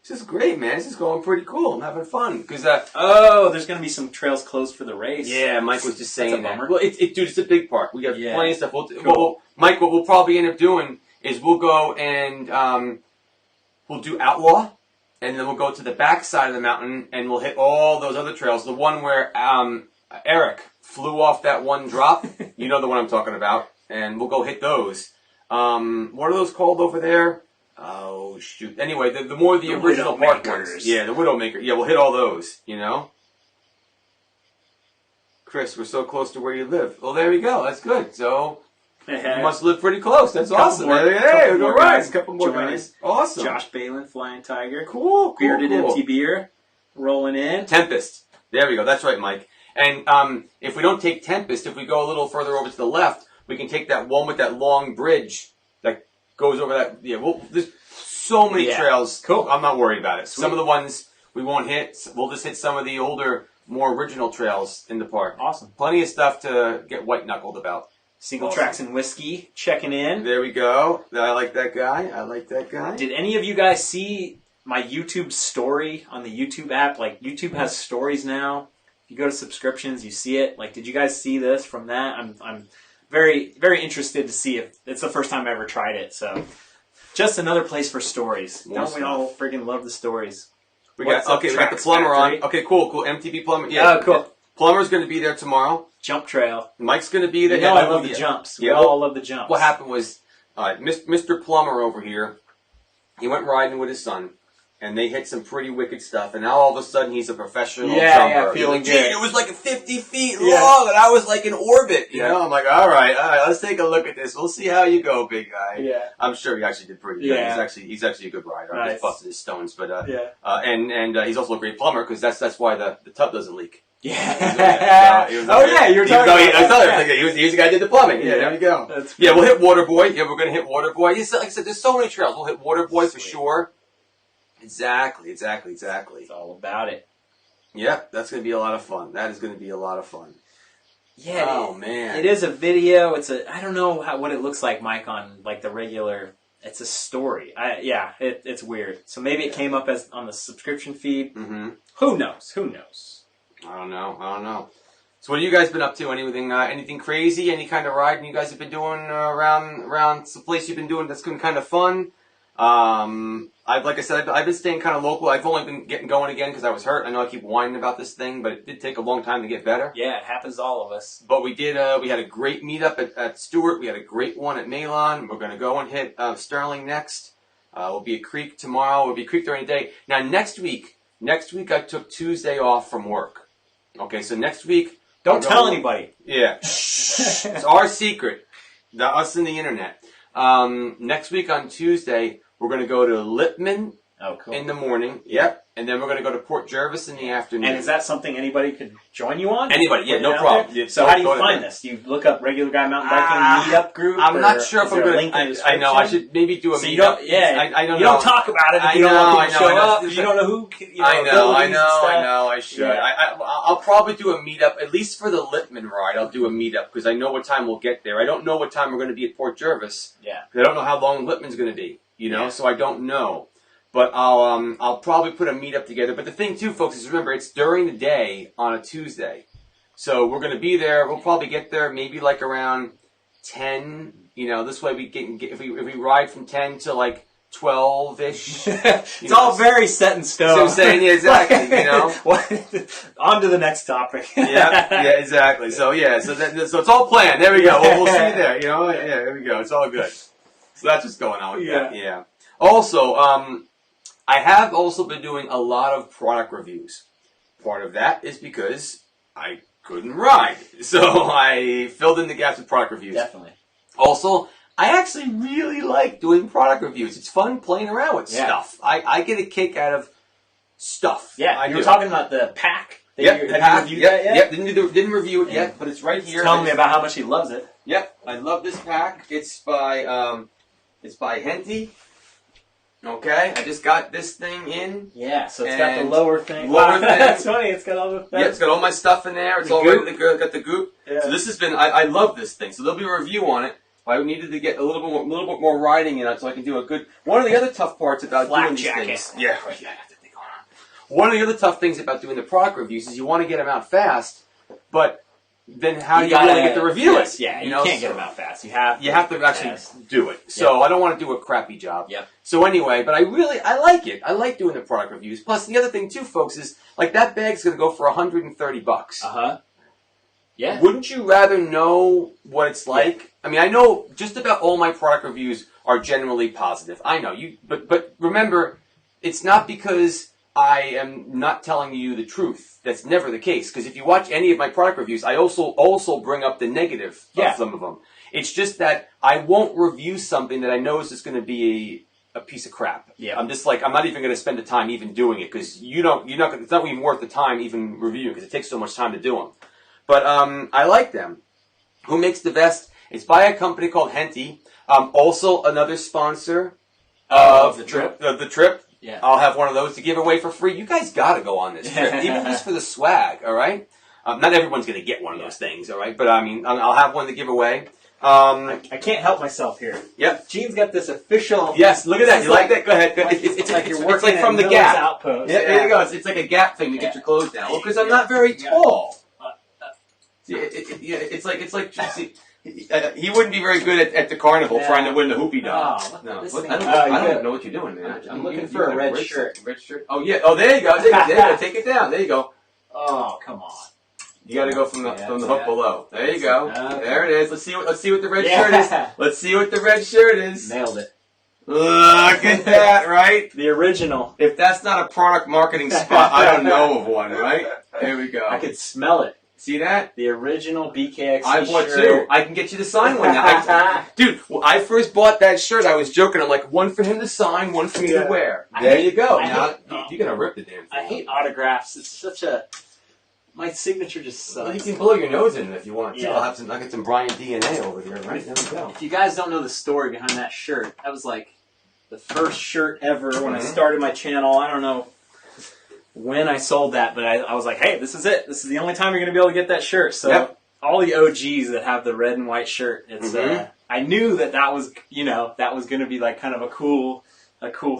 This is great, man. This is going pretty cool. I'm having fun. Cause, there's going to be some trails closed for the race. Yeah, Mike was just saying that. Bummer. Well, dude, it's a big park. We have plenty of stuff. Mike, what we'll probably end up doing is we'll go and we'll do Outlaw, and then we'll go to the back side of the mountain, and we'll hit all those other trails. The one where Eric flew off that one drop. You know the one I'm talking about. And we'll go hit those. What are those called over there? Oh, shoot. Anyway, the more the original park ones. Yeah, the Widowmaker. Yeah, we'll hit all those, you know? Chris, we're so close to where you live. Well, there we go. That's good. So, you must live pretty close. That's awesome. Hey, all right. A couple more guys. Awesome. Josh Balin, Flying Tiger. Cool. Bearded Empty Beer, rolling in. Tempest. There we go. That's right, Mike. And if we don't take Tempest, if we go a little further over to the left, we can take that one with that long bridge that goes over that. Yeah, there's so many trails. Cool. I'm not worried about it. Sweet. Some of the ones we won't hit. We'll just hit some of the older, more original trails in the park. Awesome. Plenty of stuff to get white-knuckled about. Single Tracks and Whiskey checking in. There we go. I like that guy. Did any of you guys see my YouTube story on the YouTube app? Like, YouTube has stories now. If you go to subscriptions, you see it. Like, did you guys see this from that? I'm very, very interested to see if it's the first time I ever tried it. So, just another place for stories. Don't we all freaking love the stories? We got the plumber on. Okay, cool. MTB plumber. Yeah, cool. Plumber's going to be there tomorrow. Jump trail. Mike's going to be there. I love the jumps. We all love the jumps. What happened was, Mr. Plumber over here, he went riding with his son, and they hit some pretty wicked stuff, and now all of a sudden he's a professional jumper. Yeah, feeling good. It was like 50 feet long, and I was like in orbit, you know? I'm like, all right, let's take a look at this. We'll see how you go, big guy. Yeah. I'm sure he actually did pretty good. Yeah. He's actually a good rider. I Nice. just busted his stones, but, and he's also a great plumber, because that's why the tub doesn't leak. Yeah. You were talking about that. He was the guy who did the plumbing. Yeah, there we go. We'll hit Waterboy. Yeah, we're going to hit Waterboy. Like I said, there's so many trails. We'll hit Waterboy for sure. Exactly. It's all about it. Yeah, that's going to be a lot of fun. That is going to be a lot of fun. Yeah. Oh, man. It is a video. I don't know what it looks like, Mike, on like the regular. It's a story. It's weird. So maybe it came up as on the subscription feed. Mm-hmm. Who knows? I don't know. So what have you guys been up to? Anything crazy? Any kind of riding you guys have been doing around the place you've been doing that's been kind of fun? I've been staying kind of local. I've only been getting going again because I was hurt. I know I keep whining about this thing, but it did take a long time to get better. Yeah, it happens to all of us. But we did. We had a great meetup at Stewart. We had a great one at Milan. We're going to go and hit Sterling next. We'll be at Creek tomorrow. We'll be at Creek during the day. Now next week I took Tuesday off from work. Okay, so next week... Don't tell anybody. Yeah. It's our secret. Us and the internet. Next week on Tuesday, we're going to go to Lippman Oh, cool. in the morning. Yep. And then we're going to go to Port Jervis in the afternoon. And is that something anybody could join you on? Anybody, yeah, no problem. So how do you find this? Do you look up Regular Guy Mountain Biking Meetup group? I'm not sure if I'm going to. I know, I should maybe do a so meetup. You don't talk about it if you don't want people to show up. You don't know who. I know. I should. Yeah. I'll probably do a meetup, at least for the Lippman ride. I'll do a meetup because I know what time we'll get there. I don't know what time we're going to be at Port Jervis. Yeah. I don't know how long Lippman's going to be. So I don't know. But I'll probably put a meetup together. But the thing too, folks, is remember it's during the day on a Tuesday, so we're going to be there. We'll probably get there maybe like around 10. This way we get if we ride from 10 to like 12-ish. It's all very set in stone. So I'm saying, yeah, exactly. On to the next topic. yeah, exactly. So so it's all planned. There we go. We'll see you there. Yeah, there we go. It's all good. So that's what's going on with that. Yeah. Also, I have also been doing a lot of product reviews. Part of that is because I couldn't ride. So I filled in the gaps with product reviews. Definitely. Also, I actually really like doing product reviews. It's fun playing around with stuff. I get a kick out of stuff. Yeah, you were talking about the pack. Have you reviewed that yet? Yep, didn't review it yet, but it's right here. Telling me about how much he loves it. Yep, I love this pack. It's by Henty. Okay, I just got this thing in. Yeah, so it's got the lower thing. That's funny. It's got all the. Yeah, it's got all my stuff in there. It's all ready to go. Got the goop. Yeah. So this has been. I love this thing. So there'll be a review on it. I needed to get a little bit more riding in it, so I can do a good. One of the other tough parts about doing these things. Yeah, right. Yeah, I got the thing going on. One of the other tough things about doing the product reviews is you want to get them out fast, but then how do you really get to review it? Yeah, you can't get them out fast. You have to actually do it. So I don't want to do a crappy job. Yep. So anyway, but I like it. I like doing the product reviews. Plus, the other thing too, folks, is like that bag's going to go for $130. Yeah. Wouldn't you rather know what it's like? Yeah. I mean, I know just about all my product reviews are generally positive. I know you, but remember, it's not because I am not telling you the truth. That's never the case. Because if you watch any of my product reviews, I also bring up the negative of some of them. It's just that I won't review something that I know is just going to be a piece of crap. Yeah. I'm not even going to spend the time even doing it because it's not even worth the time even reviewing because it takes so much time to do them. But I like them. Who makes the vest? It's by a company called Henty. Also another sponsor of the trip. The trip. Yeah. I'll have one of those to give away for free. You guys got to go on this trip, even just for the swag. All right. Not everyone's going to get one of those things. All right. But I mean, I'll have one to give away. I can't help myself here. Yep. Gene's got this official. Yes. Look at that. You like that? Go ahead. It's like you're working it's like from the Gap outpost. Yeah. There you go. It's like a Gap thing to get your clothes down. Well, because I'm not very tall. It's like. He wouldn't be very good at the carnival trying to win the hoopy dog. I don't know what you're doing, man. I'm looking for a red shirt. Red shirt. Oh yeah. Oh, there you go. There you go. Take it down. There you go. Oh, come on. You got to go from the hook below. There you go. Okay. There it is. Let's see what the red shirt is. Let's see what the red shirt is. Nailed it. Look at that, right? The original. If that's not a product marketing spot, I don't know of one, right? There we go. I could smell it. See that? The original BKXC I bought shirt. two. I can get you to sign one now. Dude, when I first bought that shirt, I was joking. I'm like, one for him to sign, one for me to wear. There you go. Now, you're going to rip the damn thing. I hate autographs. It's such a... My signature just sucks. Well, you can blow your nose in it if you want to. I'll get some Brian DNA over here, right? There we go. If you guys don't know the story behind that shirt, that was like the first shirt ever when I started my channel. I don't know when I sold that, but I was like, hey, this is it. This is the only time you're going to be able to get that shirt. So all the OGs that have the red and white shirt, it's I knew that was going to be like kind of a cool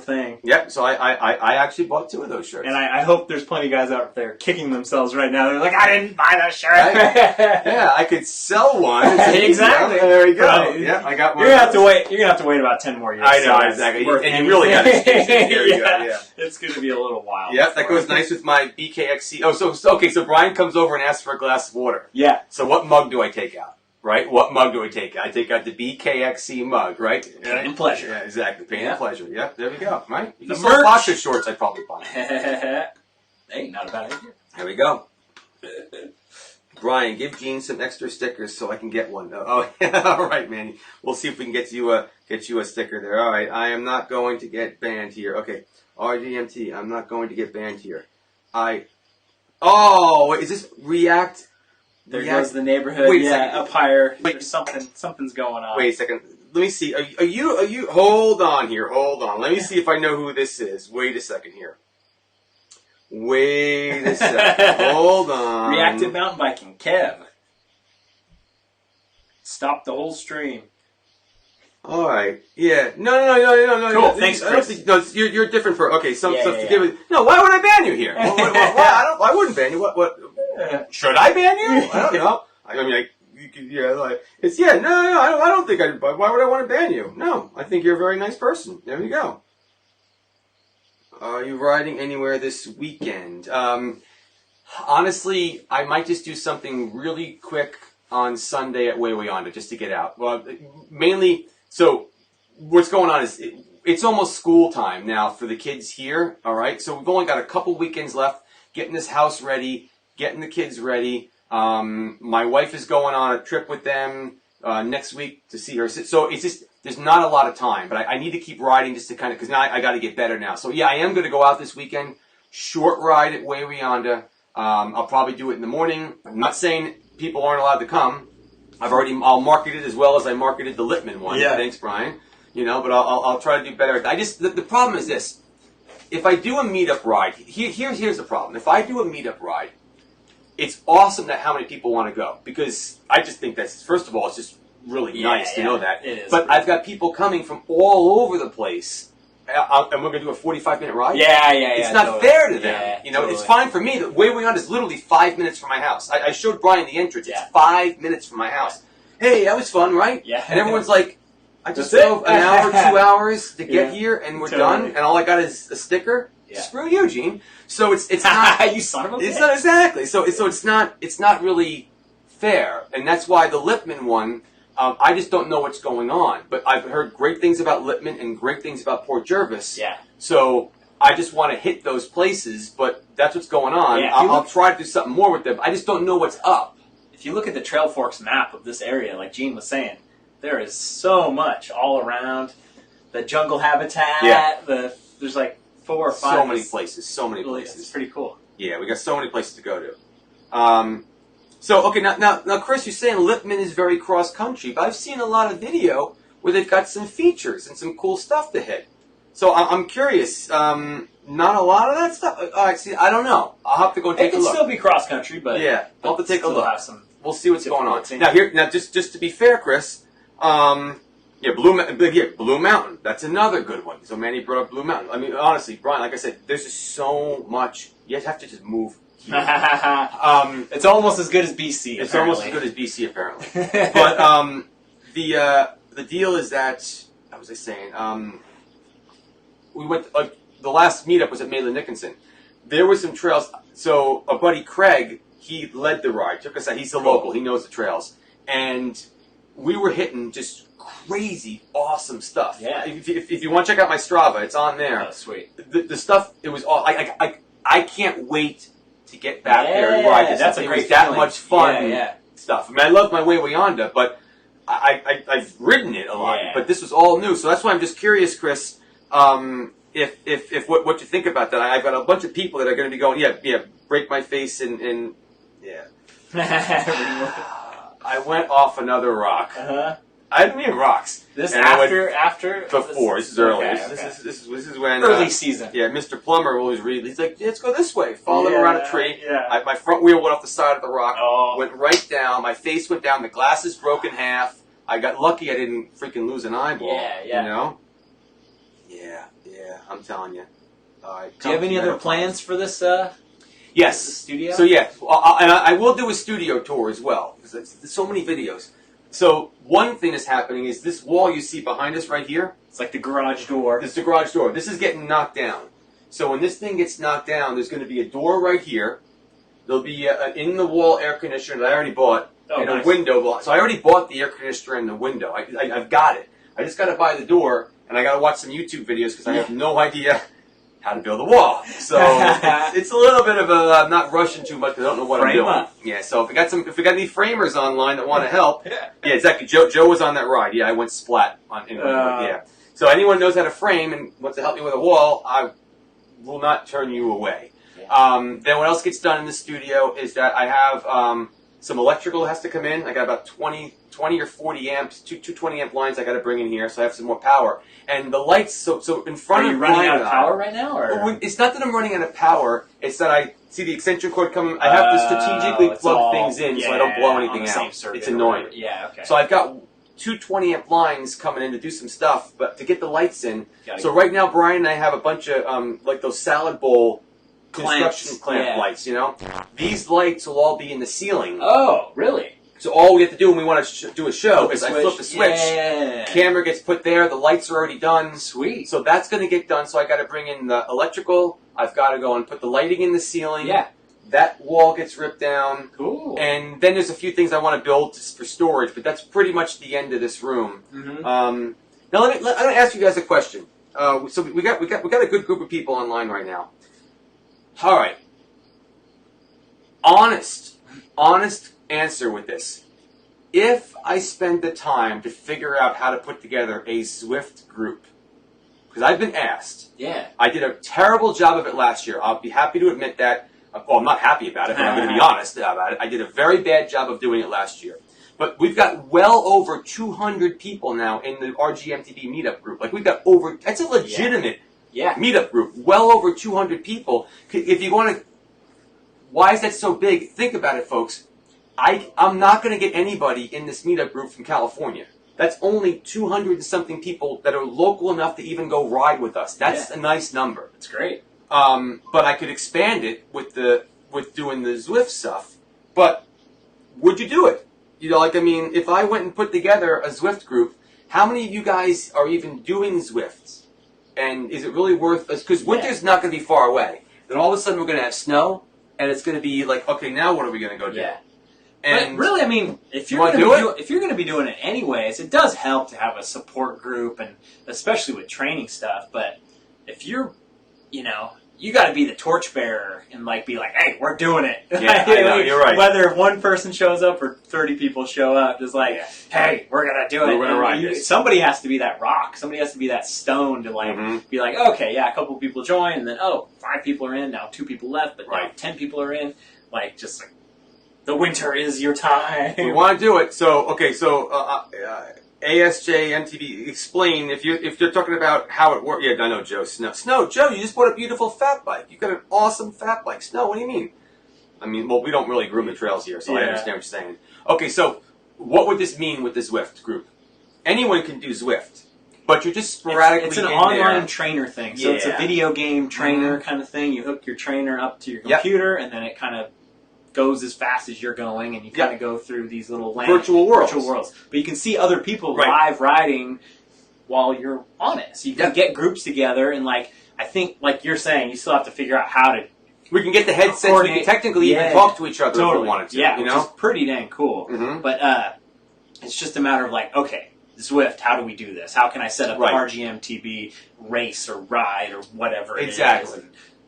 thing. Yep. So I actually bought two of those shirts. And I hope there's plenty of guys out there kicking themselves right now. They're like, I didn't buy that shirt. I could sell one. Exactly. There we go. Right. Yeah, I got one. You're gonna have to wait about 10 more years. I know, exactly. And you really got to. There you go. Yeah. It's going to be a little while. Yep, that goes nice with my BKXC. Oh, so Brian comes over and asks for a glass of water. Yeah. So what mug do I take out? Right? What mug do I take out? I take out the BKXC mug, right? Pain and pleasure. Yeah, exactly. Pain and pleasure. Yep, there we go. Right? The merch. Boxer shorts I'd probably buy. Hey, not a bad idea. There we go. Brian, give Gene some extra stickers so I can get one. Oh, all right, man. We'll see if we can get you a sticker there. All right, I am not going to get banned here. Okay. RGMT, I'm not going to get banned here. Oh, wait, is this React? There goes the neighborhood. Wait a yeah, second. up higher. Wait. There's something's going on. Wait a second. Let me see. Are you? Hold on here. Hold on. Let me see if I know who this is. Wait a second here. Wait a second. Hold on. Reactive mountain biking. Kev. Stop the whole stream. All right. Yeah. No. Cool. Thanks, Chris. No, you're different for. Okay. Yeah. No. Why would I ban you here? Why? I wouldn't ban you. What? Should I ban you? I don't know. I mean, you could, it's no. I don't think I'd. Why would I want to ban you? No. I think you're a very nice person. There you go. Are you riding anywhere this weekend? Honestly, I might just do something really quick on Sunday at Waywayanda just to get out. Well, mainly. So, what's going on is it's almost school time now for the kids here. All right. So we've only got a couple weekends left. Getting this house ready. Getting the kids ready. My wife is going on a trip with them next week to see her. So it's just, there's not a lot of time, but I need to keep riding just to kind of, because now I got to get better now. So yeah, I am going to go out this weekend. Short ride at Waywayanda. I'll probably do it in the morning. I'm not saying people aren't allowed to come. I'll market it as well as I marketed the Lippman one. Yeah. Thanks, Brian. But I'll try to do better. The problem is this. If I do a meetup ride, here's the problem. If I do a meetup ride, it's awesome that how many people want to go, because I just think that's, first of all, it's just really nice to know that. It is. But I've got people coming from all over the place, and we're going to do a 45-minute ride. Yeah. It's not fair to them. Yeah, It's fine for me. The Waywayanda is literally 5 minutes from my house. I showed Brian the entrance. It's 5 minutes from my house. Hey, that was fun, right? Yeah. And everyone's like, I just That's drove an hour, 2 hours to get here, and we're done, and all I got is a sticker. Yeah. Screw you, Gene. So it's not. You son of a bitch. It's not exactly. So it's not really fair, and that's why the Lippman one. I just don't know what's going on, but I've heard great things about Lippman and great things about Port Jervis. Yeah. So I just want to hit those places, but that's what's going on. Yeah, I'll try to do something more with them. I just don't know what's up. If you look at the Trail Forks map of this area, like Gene was saying, there is so much all around. The jungle habitat. Yeah. There's like 4 or 5. So many places. It's pretty cool. Yeah, we got so many places to go to. So, okay, now, Chris, you're saying Lippman is very cross-country, but I've seen a lot of video where they've got some features and some cool stuff to hit. So I'm curious, not a lot of that stuff? All right, see, I don't know. I'll have to go take a look. It can still be cross-country, but yeah, I'll have to take a look. We'll see what's going on. Difficulty. Now, just to be fair, Chris, Blue Mountain. That's another good one. So Manny brought up Blue Mountain. I mean, honestly, Brian, like I said, there's just so much. You have to just move here. It's almost as good as BC. It's almost as good as BC, apparently. But the deal is that, what was I saying? We went. The last meetup was at Maitland Nickinson. There were some trails. So a buddy, Craig, he led the ride. Took us out. He's a local. He knows the trails, and we were hitting just crazy, awesome stuff. Yeah. If you want to check out my Strava, it's on there. Oh, sweet. The stuff, it was all. I can't wait to get back there and ride this. That's a it great was that feeling. much fun. Yeah. Stuff. I mean, I love my Waywayanda, but I've ridden it a lot. Yeah. But this was all new, so that's why I'm just curious, Chris. If what you think about that? I've got a bunch of people that are going to be going. Yeah, break my face and yeah. I went off another rock. I didn't mean rocks. This and after before. This is early. Okay, This is when early season. Yeah, Mr. Plummer will always read. He's like, let's go this way. Follow him around a tree. Yeah. My front wheel went off the side of the rock. Oh. Went right down. My face went down. The glasses broke in half. I got lucky. I didn't freaking lose an eyeball. Yeah. You know. Yeah. I'm telling you. Do you have any other plans for this? Yes. Studio. So yeah, and I will do a studio tour as well because there's so many videos. So one thing that's happening is this wall you see behind us right here. It's like the garage door. This is the garage door. This is getting knocked down. So when this thing gets knocked down, there's going to be a door right here. There'll be an in-the-wall air conditioner that I already bought and nice. a window. So I already bought the air conditioner and the window. I've got it. I just got to buy the door, and I got to watch some YouTube videos because I have no idea how to build a wall. So it's a little bit of a, I'm not rushing too much because I don't know what I'm doing. Up. Yeah, so if we got any framers online that want to help, yeah, exactly. Joe was on that ride. Yeah, I went splat on. Yeah. So anyone knows how to frame and wants to help me with a wall, will not turn you away. Yeah. Then what else gets done in the studio is that I have some electrical has to come in. I got about 20 or 40 amps, two 20 amp lines I got to bring in here, so I have some more power. And the lights, so in front Are of you running Brian out of power right now? Or? It's not that I'm running out of power. It's that I see the extension cord coming. I have to strategically plug things in so I don't blow anything out. It's annoying. Yeah, okay. So I've got two 20 amp lines coming in to do some stuff, but to get the lights in. So right now, Brian and I have a bunch of like those salad bowl construction clamp lights. You know, these lights will all be in the ceiling. Oh, really? So all we have to do when we want to do a show is I flip the switch. Yeah. Camera gets put there. The lights are already done. Sweet. So that's going to get done. So I got to bring in the electrical. I've got to go and put the lighting in the ceiling. Yeah. That wall gets ripped down. Cool. And then there's a few things I want to build for storage, but that's pretty much the end of this room. Mm-hmm. Now I'm going to ask you guys a question. So we got a good group of people online right now. All right. Honest answer with this. If I spend the time to figure out how to put together a Zwift group, because I've been asked. Yeah. I did a terrible job of it last year. I'll be happy to admit that. Well, I'm not happy about it, but I'm going to be honest about it. I did a very bad job of doing it last year. But we've got well over 200 people now in the RGMTB Meetup group. Like, we've got over, that's a legitimate Meetup group. Well over 200 people. If you want to, why is that so big? Think about it, folks. I'm not going to get anybody in this Meetup group from California. That's only 200 and something people that are local enough to even go ride with us. That's a nice number. That's great. But I could expand it with doing the Zwift stuff. But would you do it? You know, like, I mean, if I went and put together a Zwift group, how many of you guys are even doing Zwifts? And is it really worth us? Because winter's not going to be far away. Then all of a sudden we're going to have snow, and it's going to be like, okay, now what are we going to go do? Yeah. And but really, I mean, if you're going to be doing it anyways, it does help to have a support group, and especially with training stuff. But if you're, you know, you got to be the torchbearer and like be like, hey, we're doing it. Yeah, I know, you're right. Whether one person shows up or 30 people show up, just like, hey, we're gonna do it. We're gonna ride this. Somebody has to be that rock. Somebody has to be that stone to like be like, okay, yeah, a couple people join, and then 5 people are in. Now 2 people left, but now 10 people are in. Like, just like, the winter is your time. We want to do it. So ASJMTV, explain if you're talking about how it works. Yeah, I know, Joe. Snow, Joe, you just bought a beautiful fat bike. You got an awesome fat bike. Snow, what do you mean? I mean, well, we don't really groom the trails here, so I understand what you're saying. Okay, so what would this mean with the Zwift group? Anyone can do Zwift, but you're just sporadically. It's an online trainer thing, so it's a video game trainer kind of thing. You hook your trainer up to your computer, and then it kind of goes as fast as you're going, and you kind of go through these little virtual worlds. But you can see other people live riding while you're on it. So you can get groups together, and like I think, like you're saying, you still have to figure out how to. We can get the headsets. We can technically even talk to each other if we wanted to. Yeah, you know, which is pretty dang cool. But it's just a matter of like, okay, Zwift, how do we do this? How can I set up an RGMTB race or ride or whatever it is?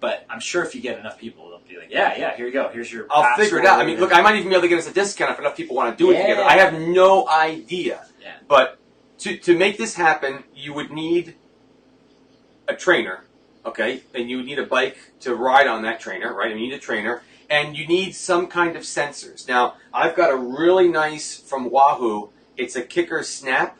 But I'm sure if you get enough people, they'll be like, yeah, here you go. Here's your I'll figure it out. I mean, look, I might even be able to get us a discount if enough people want to do it together. I have no idea. Yeah. But to make this happen, you would need a trainer, okay? And you would need a bike to ride on that trainer, right? And you need a trainer. And you need some kind of sensors. Now, I've got a really nice, from Wahoo, it's a Kicker Snap.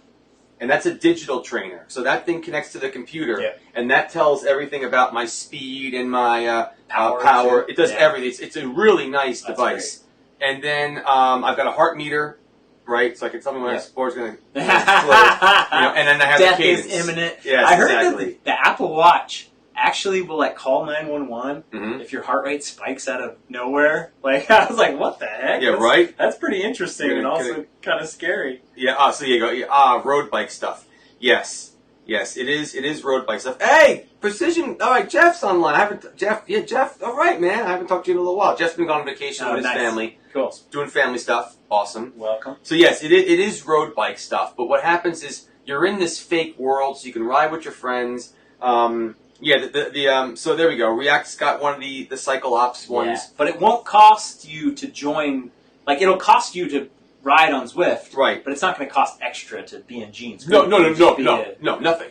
And that's a digital trainer. So that thing connects to the computer, and that tells everything about my speed and my power. It does everything. It's a really nice device. Great. And then I've got a heart meter, right? So I can tell me when my sport's going to slow. And then I have Death the cadence. is imminent. Yes, I heard that the Apple Watch actually will like call 911 if your heart rate spikes out of nowhere. Like, I was like, what the heck? Yeah, right? That's pretty interesting and also kind of scary. Yeah, so you go, road bike stuff. Yes, it is road bike stuff. Hey, Precision, all right, Jeff's online. Jeff, all right, man. I haven't talked to you in a little while. Jeff's been gone on vacation with his family. Cool. Doing family stuff. Awesome. Welcome. So yes, it is road bike stuff, but what happens is you're in this fake world, so you can ride with your friends. So there we go. React's got one of the Cycle Ops ones. Yeah, but it won't cost you to join. Like, it'll cost you to ride on Zwift. Right. But it's not going to cost extra to be in Gene's group. No, nothing.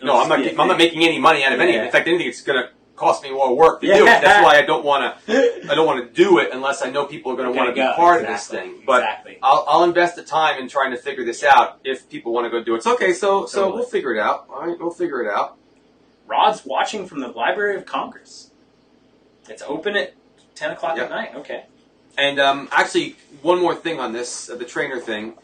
No, I'm not making any money out of any of it. In fact, anything, it's going to cost me more work to do it. That's why I don't want to do it unless I know people are going to want to be part of this thing. But I'll invest the time in trying to figure this out if people want to go do it. It's okay, so we'll figure it out. All right, we'll figure it out. Rod's watching from the Library of Congress. It's open at 10 o'clock at night. Okay. And actually, one more thing on this, the trainer thing.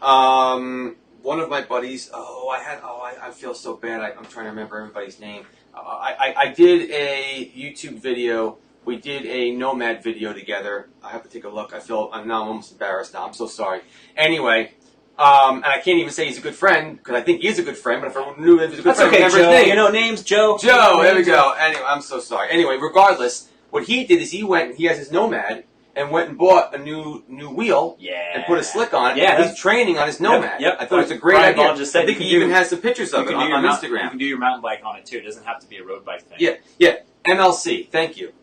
One of my buddies, I feel so bad. I'm trying to remember everybody's name. I did a YouTube video. We did a Nomad video together. I have to take a look. I'm almost embarrassed now. I'm so sorry. Anyway, and I can't even say he's a good friend, because I think he is a good friend, but if I knew he was a good friend, okay, I'd remember his name. You know names, Joe. Joe, there we go. Anyway, I'm so sorry. Anyway, regardless, what he did is he has his Nomad, and went and bought a new wheel and put a slick on it. Yeah, he's training on his Nomad. Yep. I thought it was a great idea. Just said I think he even has some pictures of it on Instagram. You can do your mountain bike on it too. It doesn't have to be a road bike thing. Yeah. MLC. Thank you,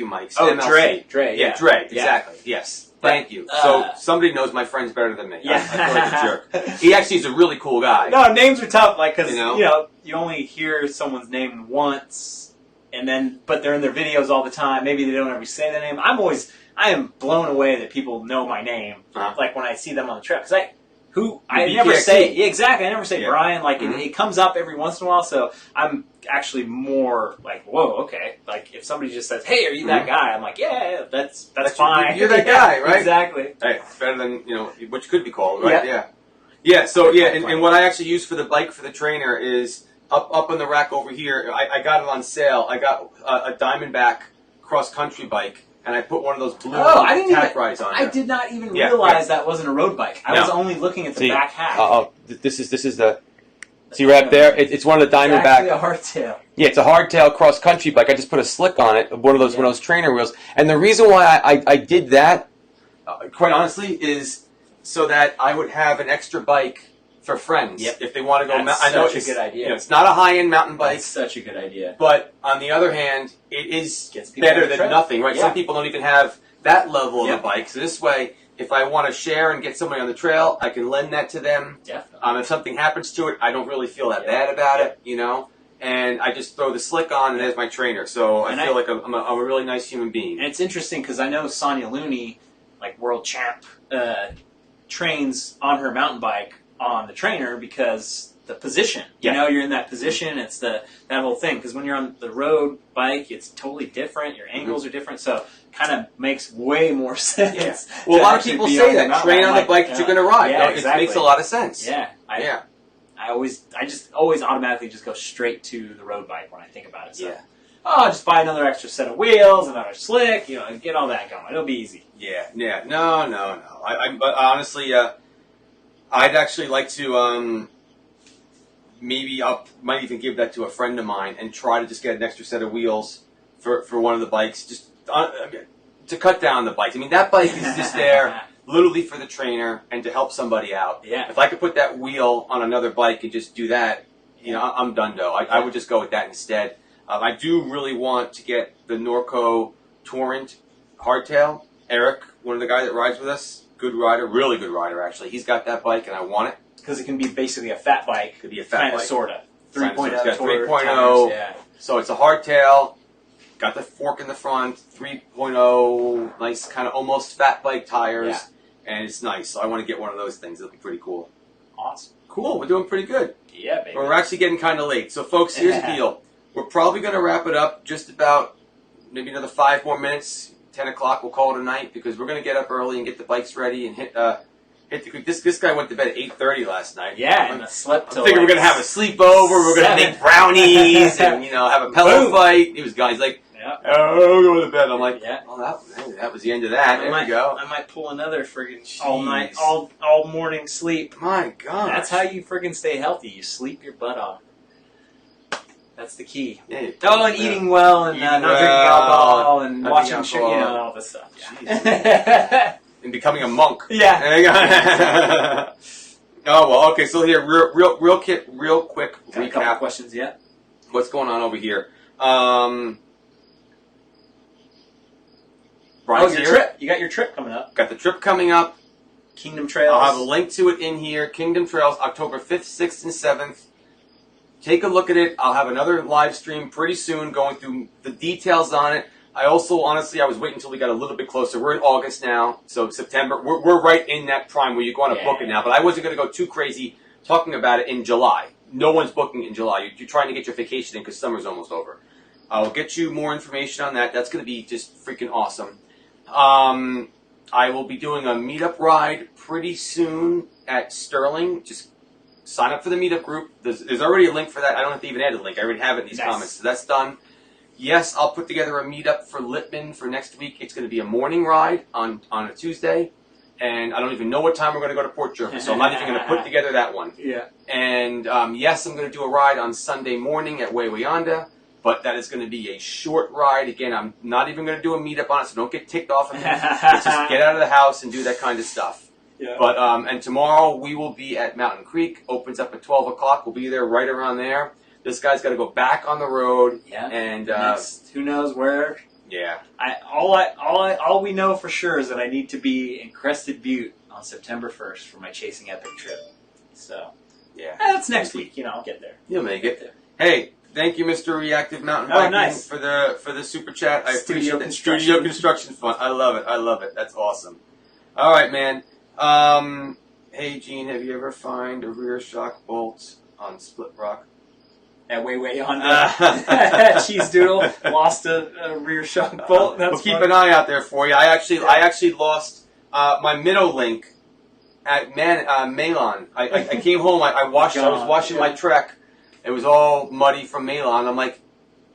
Mike. Oh, MLC. Dre. Yeah, Dre. Exactly. Yes. Thank you. So somebody knows my friends better than me. Yeah. I feel like a jerk. He actually is a really cool guy. No, names are tough, because you only hear someone's name once. But they're in their videos all the time. Maybe they don't ever say their name. I am blown away that people know my name. Like when I see them on the trail, because I never say exactly. I never say Brian. Like it comes up every once in a while. So I'm actually more like, whoa, okay. Like if somebody just says, "Hey, are you that guy?" I'm like, yeah, that's fine. You're that guy, right? Exactly. Hey, better than which could be called, right? Yeah. So and what I actually use for the bike for the trainer is. Up on the rack over here, I got it on sale. I got a Diamondback cross-country bike, and I put one of those blue tack rides on it. I did not even realize that wasn't a road bike. I was only looking at the back half. This is the... See right up there? It's one of the Diamondback... It's actually a hardtail. Yeah, it's a hardtail cross-country bike. I just put a slick on it, one of those trainer wheels. And the reason why I did that, quite honestly, is so that I would have an extra bike for friends if they want to go. I know it's a good idea. It's not a high-end mountain bike. That's such a good idea. But on the other hand, it is better than nothing, right? Some people don't even have that level of a bike. So this way, if I want to share and get somebody on the trail, I can lend that to them. Definitely. If something happens to it, I don't really feel that bad about it, And I just throw the slick on, and there's my trainer. So I feel like I'm a really nice human being. And it's interesting because I know Sonia Looney, like world champ, trains on her mountain bike on the trainer because the position. You're in that position. It's that whole thing. Because when you're on the road bike, it's totally different. Your angles are different. So it kind of makes way more sense. Well, a lot of people say that. Train on the bike that you're going to ride. Exactly. It makes a lot of sense. I just always automatically just go straight to the road bike when I think about it. So. I'll just buy another extra set of wheels, another slick, and get all that going. It'll be easy. No. But honestly, I'd actually like to, maybe might even give that to a friend of mine and try to just get an extra set of wheels for one of the bikes, just to cut down the bikes. I mean, that bike is just there literally for the trainer and to help somebody out. If I could put that wheel on another bike and just do that, I'm done-do. I would just go with that instead. I do really want to get the Norco Torrent hardtail. Eric, one of the guys that rides with us, good rider, really good rider actually. He's got that bike and I want it. Because it can be basically a fat bike. Could be a fat bike. Kind of, sort of. 3.0. It's got 3.0. So it's a hardtail. Got the fork in the front. 3.0. Nice kind of almost fat bike tires. And it's nice. So I want to get one of those things. It'll be pretty cool. Awesome. Cool. We're doing pretty good. Yeah, baby. We're actually getting kind of late. So folks, here's the deal. We're probably going to wrap it up just about maybe another 5 more minutes. 10 o'clock, we'll call it a night because we're going to get up early and get the bikes ready and hit the creek. This guy went to bed at 8:30 last night. And slept till I figured we're going to have a sleepover. We're going to make brownies and have a pillow fight. He was gone. He's like, we're going to bed. I'm like, well, that was the end of that. There we go. I might pull another friggin' all night, all morning sleep. My God. That's how you friggin' stay healthy. You sleep your butt off. That's the key. And eating well and not drinking alcohol and watching all this stuff. And becoming a monk. Yeah. Oh well, okay. So here, real quick Got recap. A couple questions yet? What's going on over here? Brian's your trip. You got your trip coming up. Got the trip coming up. Kingdom Trails. I'll have a link to it in here. Kingdom Trails, October 5th, 6th, and 7th. take a look at it. I'll have another live stream pretty soon going through the details on it. I also, honestly, I was waiting until we got a little bit closer. We're in August now, so September. We're right in that prime where you go on to book it now. But I wasn't going to go too crazy talking about it in July. No one's booking it in July. You're trying to get your vacation in because summer's almost over. I'll get you more information on that. That's going to be just freaking awesome. I will be doing a meetup ride pretty soon at Sterling. Just sign up for the meetup group. There's already a link for that. I don't have to even add a link. I already have it in these comments. So that's done. Yes, I'll put together a meetup for Littman for next week. It's going to be a morning ride on a Tuesday. And I don't even know what time we're going to go to Port Jervis, so I'm not even going to put together that one. Yeah. And yes, I'm going to do a ride on Sunday morning at Waiwayanda, but that is going to be a short ride. Again, I'm not even going to do a meetup on it, so don't get ticked off at me. Let's just get out of the house and do that kind of stuff. Yeah. But and tomorrow we will be at Mountain Creek. Opens up at 12 o'clock. We'll be there right around there. This guy's got to go back on the road. Yeah. And who knows where? Yeah. All we know for sure is that I need to be in Crested Butte on September 1st for my Chasing Epic trip. So yeah, that's next week. I'll get there. You'll make it. Hey, thank you, Mr. Reactive Mountain Biking, for the super chat. I appreciate that. Studio construction fun. I love it. I love it. That's awesome. All right, man. Hey, Gene, have you ever found a rear shock bolt on Split Rock? At Waiwayanda, Cheese Doodle lost a rear shock bolt. We'll keep an eye out there for you. I actually lost my minnow link at Malon. I came home. I was washing my Trek. It was all muddy from Malon. I'm like,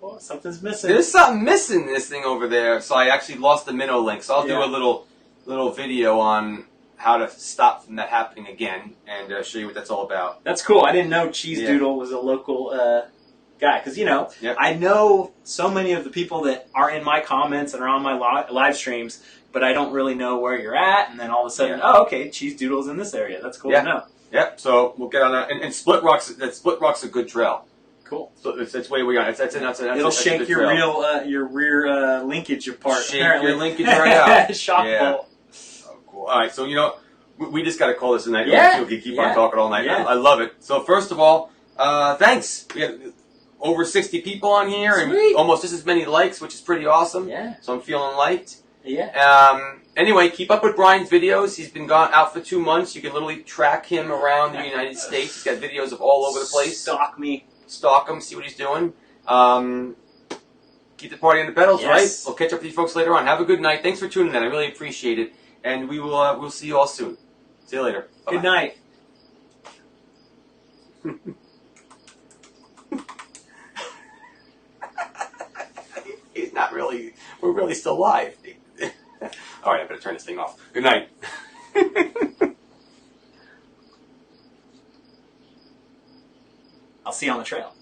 well, something's missing. There's something missing in this thing over there. So I actually lost the minnow link. So I'll do a little video on how to stop from that happening again and show you what that's all about. That's cool. I didn't know Cheese Doodle was a local guy because I know so many of the people that are in my comments and are on my live streams, but I don't really know where you're at. And then all of a sudden, oh, okay, Cheese Doodle's in this area. That's cool to know. Yep. So we'll get on that. And Split Rock's a good trail. Cool. So it's way we are. It'll shake your rear linkage apart. Shake your linkage right out. Shock bolt. Oh, cool. All right. So we just got to call this a night. Yeah. We keep on talking all night. Yeah. I love it. So first of all, thanks. We got over 60 people on here and almost just as many likes, which is pretty awesome. Yeah. So I'm feeling liked. Yeah. Anyway, keep up with Brian's videos. He's been out for 2 months. You can literally track him around the United States. He's got videos of all over the place. Stalk him, see what he's doing. Keep the party on the pedals, right? We'll catch up with you folks later on. Have a good night. Thanks for tuning in. I really appreciate it. And we'll see you all soon. See you later. Bye-bye. Good night. He's not really. We're really still live. All right, I better turn this thing off. Good night. I'll see you on the trail.